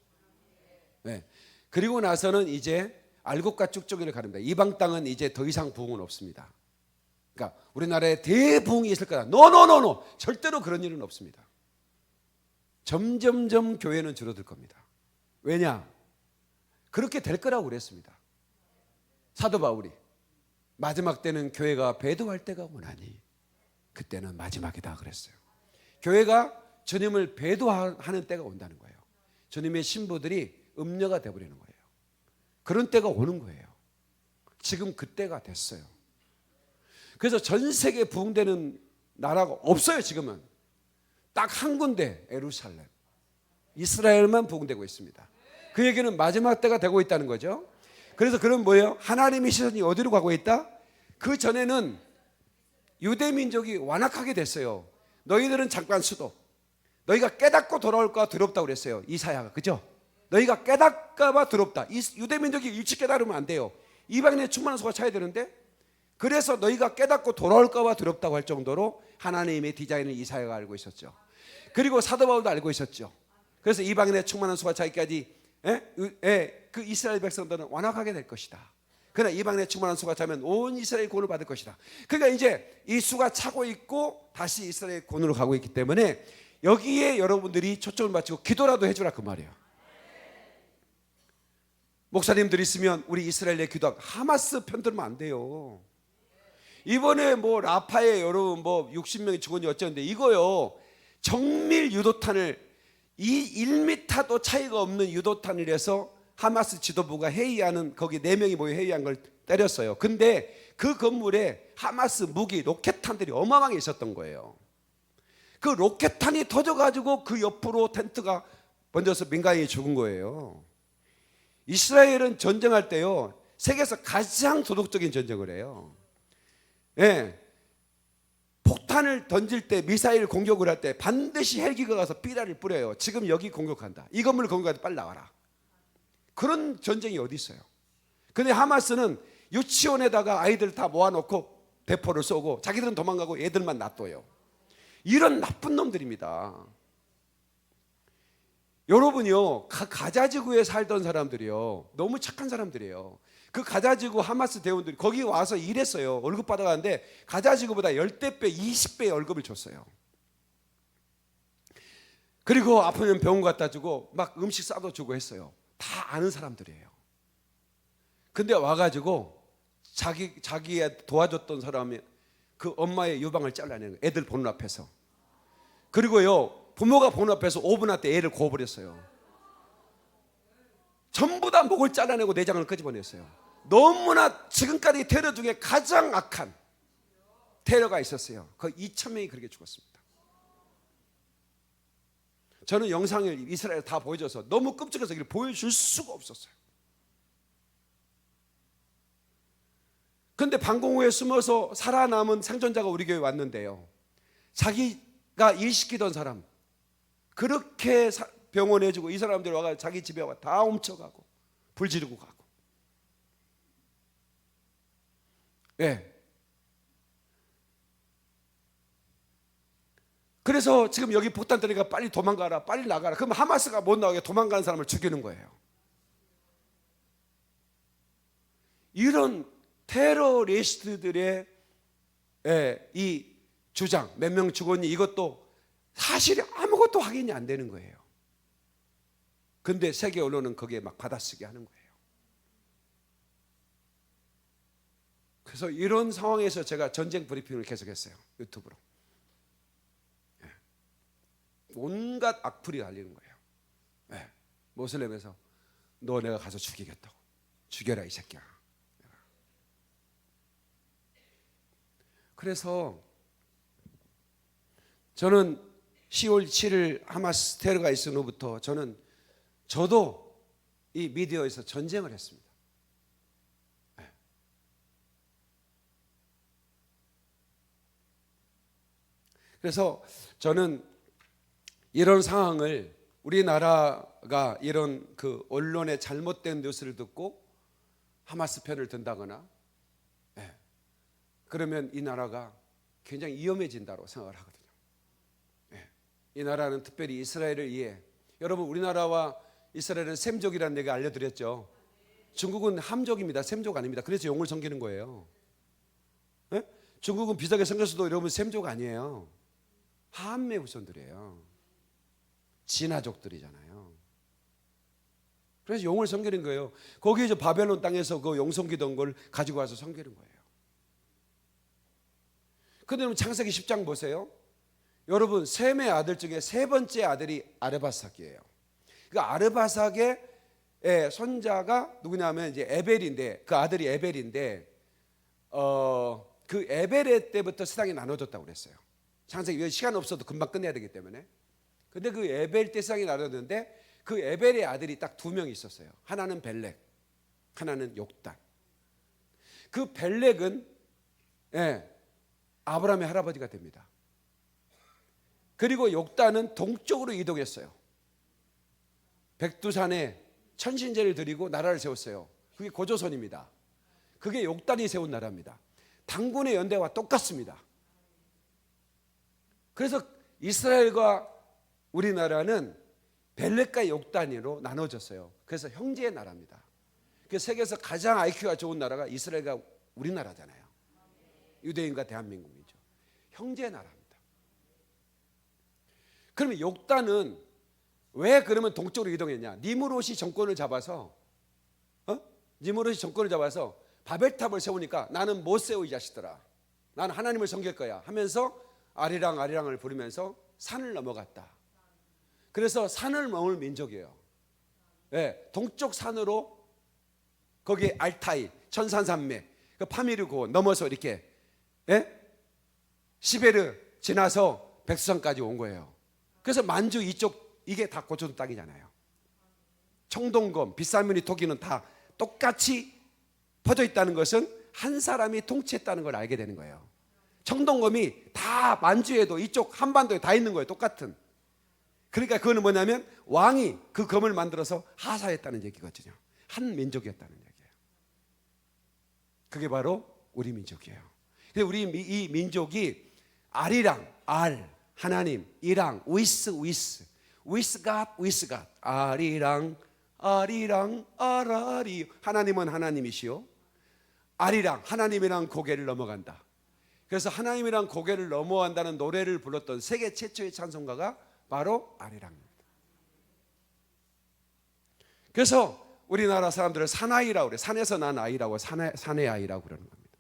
그리고 나서는 이제 알곡과 쭉쭉이를 가릅니다. 이방 땅은 이제 더 이상 부흥은 없습니다. 그러니까 우리나라에 대부흥이 있을 거다. 노노노노, 절대로 그런 일은 없습니다. 점점점 교회는 줄어들 겁니다. 왜냐? 그렇게 될 거라고 그랬습니다. 사도 바울이 마지막 때는 교회가 배도할 때가 오나니 그때는 마지막이다 그랬어요. 교회가 주님을 배도하는 때가 온다는 거예요. 주님의 신부들이 음녀가 되어버리는 거예요. 그런 때가 오는 거예요. 지금 그때가 됐어요. 그래서 전 세계에 부흥되는 나라가 없어요. 지금은 딱 한 군데, 예루살렘. 이스라엘만 부흥되고 있습니다. 그 얘기는 마지막 때가 되고 있다는 거죠. 그래서 그럼 뭐예요? 하나님의 시선이 어디로 가고 있다? 그 전에는 유대 민족이 완악하게 됐어요. 너희들은 잠깐 수도, 너희가 깨닫고 돌아올까 두렵다고 그랬어요. 이사야가, 그죠? 너희가 깨닫까봐 두렵다. 유대 민족이 일찍 깨달으면 안 돼요. 이방인의 충만한 수가 차야 되는데, 그래서 너희가 깨닫고 돌아올까봐 두렵다고 할 정도로 하나님의 디자인을 이사야가 알고 있었죠. 그리고 사도 바울도 알고 있었죠. 그래서 이방인의 충만한 수가 차기까지 그 이스라엘 백성들은 완악하게 될 것이다. 그러나 이방인의 충만한 수가 차면 온 이스라엘 구원을 받을 것이다. 그러니까 이제 이 수가 차고 있고 다시 이스라엘 구원으로 가고 있기 때문에 여기에 여러분들이 초점을 맞추고 기도라도 해주라 그 말이에요. 목사님들 있으면 우리 이스라엘의 기도하고 하마스 편들면 안 돼요. 이번에 뭐 라파에 여러분 뭐 60명이 죽었니 어쩌는데 이거요, 정밀 유도탄을 이 1m도 차이가 없는 유도탄을 해서 하마스 지도부가 회의하는, 거기 4명이 모여 회의한 걸 때렸어요. 근데 그 건물에 하마스 무기 로켓탄들이 어마어마하게 있었던 거예요. 그 로켓탄이 터져가지고 그 옆으로 텐트가 번져서 민간인이 죽은 거예요. 이스라엘은 전쟁할 때요, 세계에서 가장 도덕적인 전쟁을 해요. 예. 폭탄을 던질 때, 미사일 공격을 할 때 반드시 헬기가 가서 삐라를 뿌려요. 지금 여기 공격한다, 이 건물 공격한다, 빨리 나와라. 그런 전쟁이 어디 있어요? 근데 하마스는 유치원에다가 아이들 다 모아놓고 대포를 쏘고 자기들은 도망가고 애들만 놔둬요. 이런 나쁜 놈들입니다. 여러분이요, 가자지구에 살던 사람들이요, 너무 착한 사람들이에요. 그 가자지구 하마스 대원들이 거기 와서 일했어요. 월급 받아가는데 가자지구보다 10배, 20배의 월급을 줬어요. 그리고 아프면 병원 갖다 주고 막 음식 싸도 주고 했어요. 다 아는 사람들이에요. 근데 와가지고 자기에 도와줬던 사람이 그 엄마의 유방을 잘라내는 거예요. 애들 보는 앞에서. 그리고요, 부모가 보는 앞에서 오븐 때 애를 구워버렸어요. 전부 다 목을 잘라내고 내장을 끄집어냈어요. 너무나 지금까지 테러 중에 가장 악한 테러가 있었어요. 거의 2,000명이 그렇게 죽었습니다. 저는 영상을 이스라엘 다 보여줘서 너무 끔찍해서 이걸 보여줄 수가 없었어요. 그런데 방공호에 숨어서 살아남은 생존자가 우리 교회에 왔는데요, 자기가 일시키던 사람 그렇게 병원에 해주고, 이 사람들 와가 자기 집에 와 다 훔쳐가고 불 지르고 가고. 예. 그래서 지금 여기 폭탄 때리니까 빨리 도망가라, 빨리 나가라. 그럼 하마스가 못 나오게 도망가는 사람을 죽이는 거예요. 이런 테러리스트들의 이 주장, 몇 명 죽었니, 이것도 사실이 아무것도 확인이 안 되는 거예요. 근데 세계 언론은 거기에 막 받아쓰게 하는 거예요. 그래서 이런 상황에서 제가 전쟁 브리핑을 계속했어요. 유튜브로. 온갖 악플이 달리는 거예요. 모슬렘에서 너 내가 가서 죽이겠다고. 죽여라 이 새끼야. 그래서 저는 10월 7일 하마스 테러가 있은 후부터 저도 이 미디어에서 전쟁을 했습니다. 그래서 저는 이런 상황을, 우리나라가 이런 그 언론의 잘못된 뉴스를 듣고 하마스 편을 든다거나 그러면 이 나라가 굉장히 위험해진다고 생각을 하거든요. 이 나라는 특별히 이스라엘을 위해, 여러분 우리나라와 이스라엘은 셈족이라는 얘기 알려드렸죠. 중국은 함족입니다. 셈족 아닙니다. 그래서 용을 섬기는 거예요. 중국은 비슷하게 생겼어도 여러분 셈족 아니에요. 한미 후손들이에요. 진화족들이잖아요. 그래서 용을 섬기는 거예요. 거기 바벨론 땅에서 그 용 섬기던 걸 가지고 와서 섬기는 거예요. 근데 여러분 창세기 10장 보세요. 여러분 셈의 아들 중에 세 번째 아들이 아르바삭이에요. 그 아르바삭의 손자가 누구냐면 이제 에벨인데, 그 아들이 에벨인데, 그 에벨의 때부터 세상이 나눠졌다고 그랬어요. 창세기 시간 없어도 금방 끝내야 되기 때문에. 근데 그 에벨 떼쌍이 나눴는데 그 에벨의 아들이 딱 2명 있었어요. 하나는 벨렉, 하나는 욕단. 그 벨렉은 아브라함의 할아버지가 됩니다. 그리고 욕단은 동쪽으로 이동했어요. 백두산에 천신제를 드리고 나라를 세웠어요. 그게 고조선입니다. 그게 욕단이 세운 나라입니다. 당군의 연대와 똑같습니다. 그래서 이스라엘과 우리나라는 벨렉과 욕단으로 나눠졌어요. 그래서 형제의 나라입니다. 그 세계에서 가장 IQ가 좋은 나라가 이스라엘과 우리나라잖아요. 유대인과 대한민국이죠. 형제의 나라입니다. 그러면 욕단은 왜 그러면 동쪽으로 이동했냐? 니므롯이 정권을 잡아서 니므롯이 정권을 잡아서 바벨탑을 세우니까 나는 못 세워 이 자식들아. 나는 하나님을 섬길 거야 하면서 아리랑 아리랑을 부르면서 산을 넘어갔다. 그래서 산을 넘을 민족이에요. 동쪽 산으로 거기 알타이 천산산맥 그 파미르고 넘어서 이렇게 시베르 지나서 백두산까지 온 거예요. 그래서 만주 이쪽 이게 다 고조선 땅이잖아요. 청동검, 빗사무늬 토기는 다 똑같이 퍼져 있다는 것은 한 사람이 통치했다는 걸 알게 되는 거예요. 청동검이 다 만주에도 이쪽 한반도에 다 있는 거예요. 똑같은. 그러니까 그거는 뭐냐면 왕이 그 검을 만들어서 하사했다는 얘기거든요. 한 민족이었다는 얘기예요. 그게 바로 우리 민족이에요. 근데 우리 이 민족이 알이랑 알 하나님, 이랑 with God 알이랑 알아리 하나님은 하나님이시요 알이랑 하나님이랑 고개를 넘어간다. 그래서 하나님이랑 고개를 넘어간다는 노래를 불렀던 세계 최초의 찬송가가 바로 아리랑입니다. 그래서 우리나라 사람들은 사나이라고 그래요. 산에서 난 아이라고 산의 아이라고 그러는 겁니다.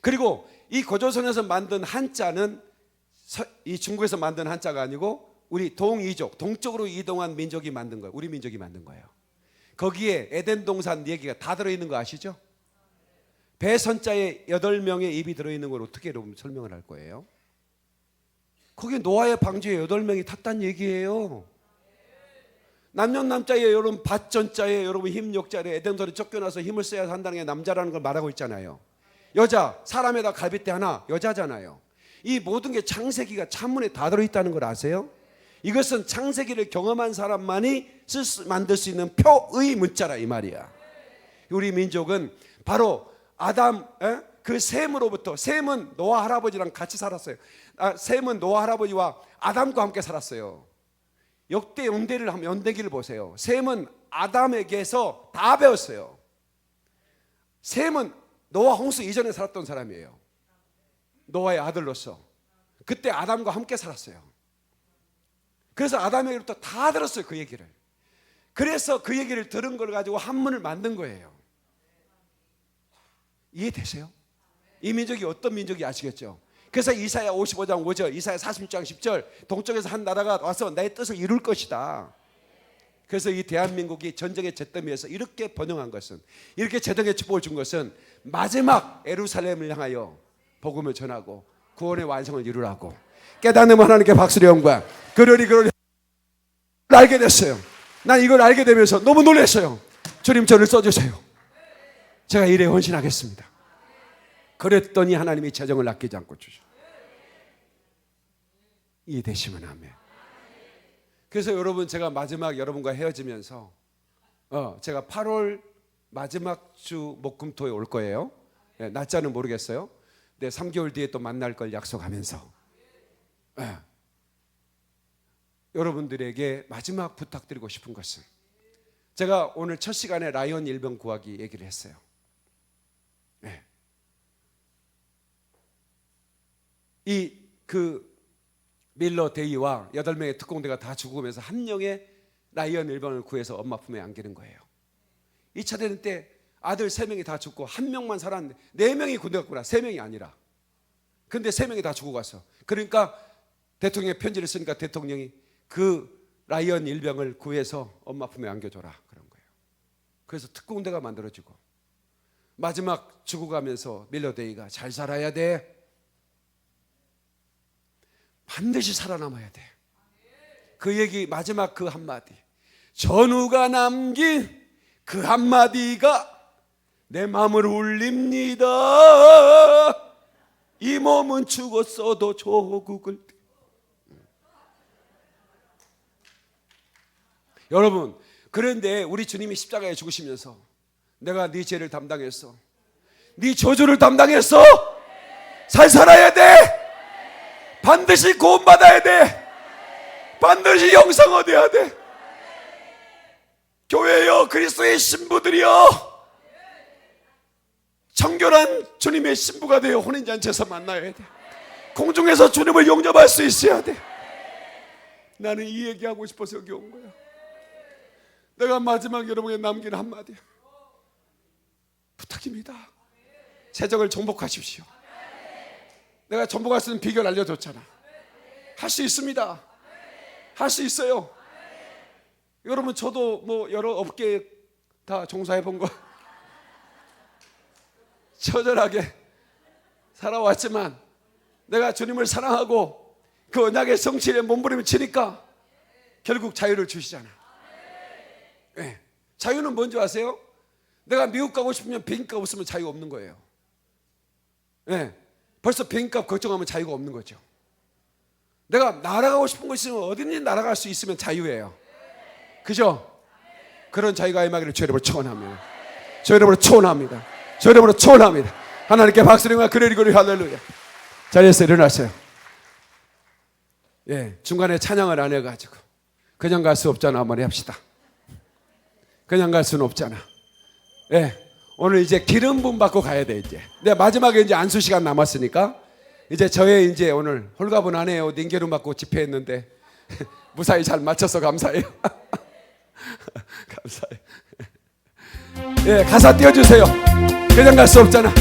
그리고 이 고조선에서 만든 한자는 이 중국에서 만든 한자가 아니고 우리 동이족, 동쪽으로 이동한 민족이 만든 거예요. 우리 민족이 만든 거예요. 거기에 에덴 동산 얘기가 다 들어있는 거 아시죠? 배선자에 8명의 입이 들어있는 걸 어떻게 여러분 설명을 할 거예요? 거기 노아의 방주에 8명이 탔다는 얘기예요. 남녀남자에 여러분 밭전자에 여러분 힘욕자에 에덴도를 쫓겨나서 힘을 써야 한다는 게 남자라는 걸 말하고 있잖아요. 여자, 사람에다 갈빗대 하나 여자잖아요. 이 모든 게 창세기가 찬문에 다 들어있다는 걸 아세요? 이것은 창세기를 경험한 사람만이 만들 수 있는 표의 문자라 이 말이야. 우리 민족은 바로 아담 그 셈으로부터 셈은 노아 할아버지랑 같이 살았어요. 셈은 노아 할아버지와 아담과 함께 살았어요. 역대 연대기를 보세요. 셈은 아담에게서 다 배웠어요. 셈은 노아 홍수 이전에 살았던 사람이에요. 노아의 아들로서 그때 아담과 함께 살았어요. 그래서 아담에게부터 다 들었어요. 그 얘기를. 그래서 그 얘기를 들은 걸 가지고 한문을 만든 거예요. 이해되세요? 이 민족이 어떤 민족이 아시겠죠? 그래서 이사야 55장 5절, 이사야 46장 10절 동쪽에서 한 나라가 와서 내 뜻을 이룰 것이다. 그래서 이 대한민국이 전쟁의 잿더미에서 이렇게 번영한 것은, 이렇게 제등의 축복을 준 것은 마지막 예루살렘을 향하여 복음을 전하고 구원의 완성을 이루라고 깨닫는 하나님께 박수를 영광. 그러리 알게 됐어요. 난 이걸 알게 되면서 너무 놀랐어요. 주님 저를 써주세요. 제가 일에 헌신하겠습니다. 그랬더니 하나님이 재정을 아끼지 않고 주셔. 이해되시면 아멘. 그래서 여러분 제가 마지막 여러분과 헤어지면서 제가 8월 마지막 주 목금토에 올 거예요. 날짜는 모르겠어요. 근데 3개월 뒤에 또 만날 걸 약속하면서 여러분들에게 마지막 부탁드리고 싶은 것은, 제가 오늘 첫 시간에 라이언 일병 구하기 얘기를 했어요. 그 밀러 데이와 8명의 특공대가 다 죽으면서 한 명의 라이언 일병을 구해서 엄마 품에 안기는 거예요. 2차 대전 때 아들 3명이 다 죽고 한 명만 살았는데 4명이 군대 갔구나. 3명이 아니라. 근데 3명이 다 죽어 갔어. 그러니까 대통령이 편지를 쓰니까 대통령이 그 라이언 일병을 구해서 엄마 품에 안겨줘라 그런 거예요. 그래서 특공대가 만들어지고 마지막 죽어가면서 밀러 데이가 잘 살아야 돼. 반드시 살아남아야 돼. 그 얘기 마지막 그 한마디, 전우가 남긴 그 한마디가 내 마음을 울립니다. 이 몸은 죽었어도 조국을. 여러분, 그런데 우리 주님이 십자가에 죽으시면서 내가 네 죄를 담당했어, 네 저주를 담당했어, 잘 살아야 돼, 반드시 구원받아야 돼, 반드시 영생 얻어야 돼. 교회여, 그리스도의 신부들이여, 청결한 주님의 신부가 되어 혼인잔치에서 만나야 돼. 공중에서 주님을 영접할 수 있어야 돼. 나는 이 얘기하고 싶어서 여기 온 거야. 내가 마지막 여러분에게 남긴 한마디, 부탁입니다. 세적을 정복하십시오. 내가 정복할 수 있는 비결 알려줬잖아. 할 수 있습니다. 할 수 있어요. 여러분, 저도 뭐 여러 업계에 다 종사해 본 거 처절하게 살아왔지만, 내가 주님을 사랑하고 그 언약의 성취에 몸부림을 치니까 결국 자유를 주시잖아. 네. 자유는 뭔지 아세요? 내가 미국 가고 싶으면 비행기값 없으면 자유가 없는 거예요. 네. 벌써 비행기값 걱정하면 자유가 없는 거죠. 내가 날아가고 싶은 거 있으면 어디든지 날아갈 수 있으면 자유예요. 그죠? 그런 자유가 임하기를 주 이름으로 축원합니다. 주 이름으로 축원합니다. 주 이름으로 축원합니다. 하나님께 박수를 그리고리 할렐루야. 자리에서 일어나세요. 예, 중간에 찬양을 안 해가지고 그냥 갈 수 없잖아 한번 합시다. 그냥 갈 수는 없잖아. 예, 오늘 이제 기름 부음 받고 가야 돼. 이제 내 마지막에 이제 안수 시간 남았으니까 이제 저의 이제 오늘 홀가분하네요. 닌게름 받고 집회했는데 무사히 잘 마쳐서 감사해요. 감사해요. 예, 가사 띄워주세요. 그냥 갈 수 없잖아.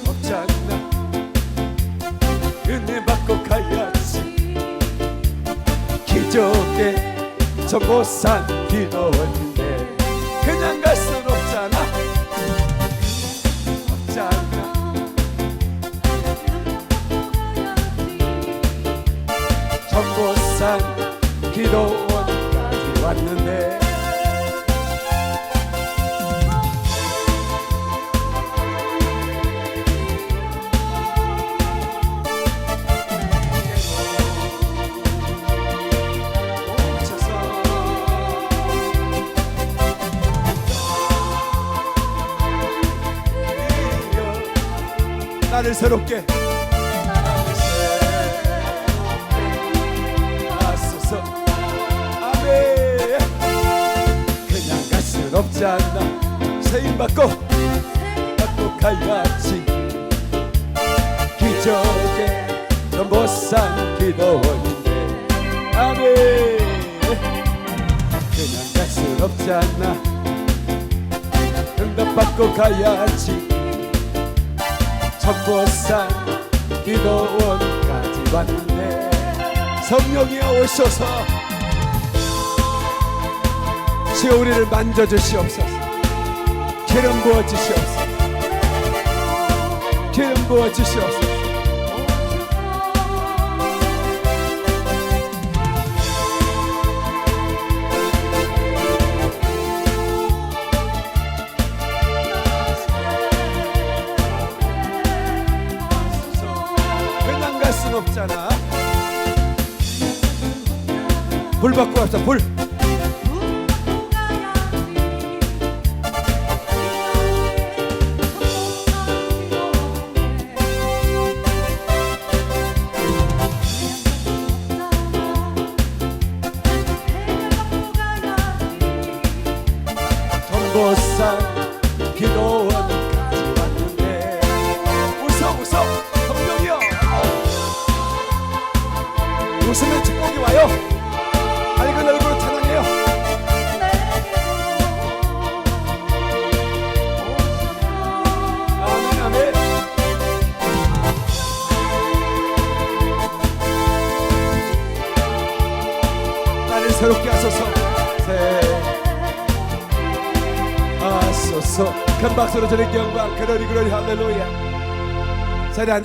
없잖아. 은혜 받고 가야지. 기적의 전보산 길었는데 그냥 갈 순 없잖아. 없잖아. 전보산 기도원까지 왔는데 나를 새롭게 하소서. 아멘. 그냥 갈 순 없잖아. 세임 받고 가야지. 기적의 전보산 기도원인데 아멘. 그냥 갈 순 없잖아. 응답 받고 가야지. 전보산 기도원까지 왔는데 성령이 오셔서 주여 우리를 만져주시옵소서. 기름 부어주시옵소서. 기름 부어주시옵소서. 없잖아. 불 받고 갑시다. 불. 전보산 기도원까지 왔는데 웃어 성령이여. 웃으면 축복이 와요. 밝은 얼굴로 찬양해요. 아멘 아멘. 나를 새롭게 하소서. 하소서. 큰 박수로 주님께 영광. 그러리 할렐루야. 자리에 앉으세요.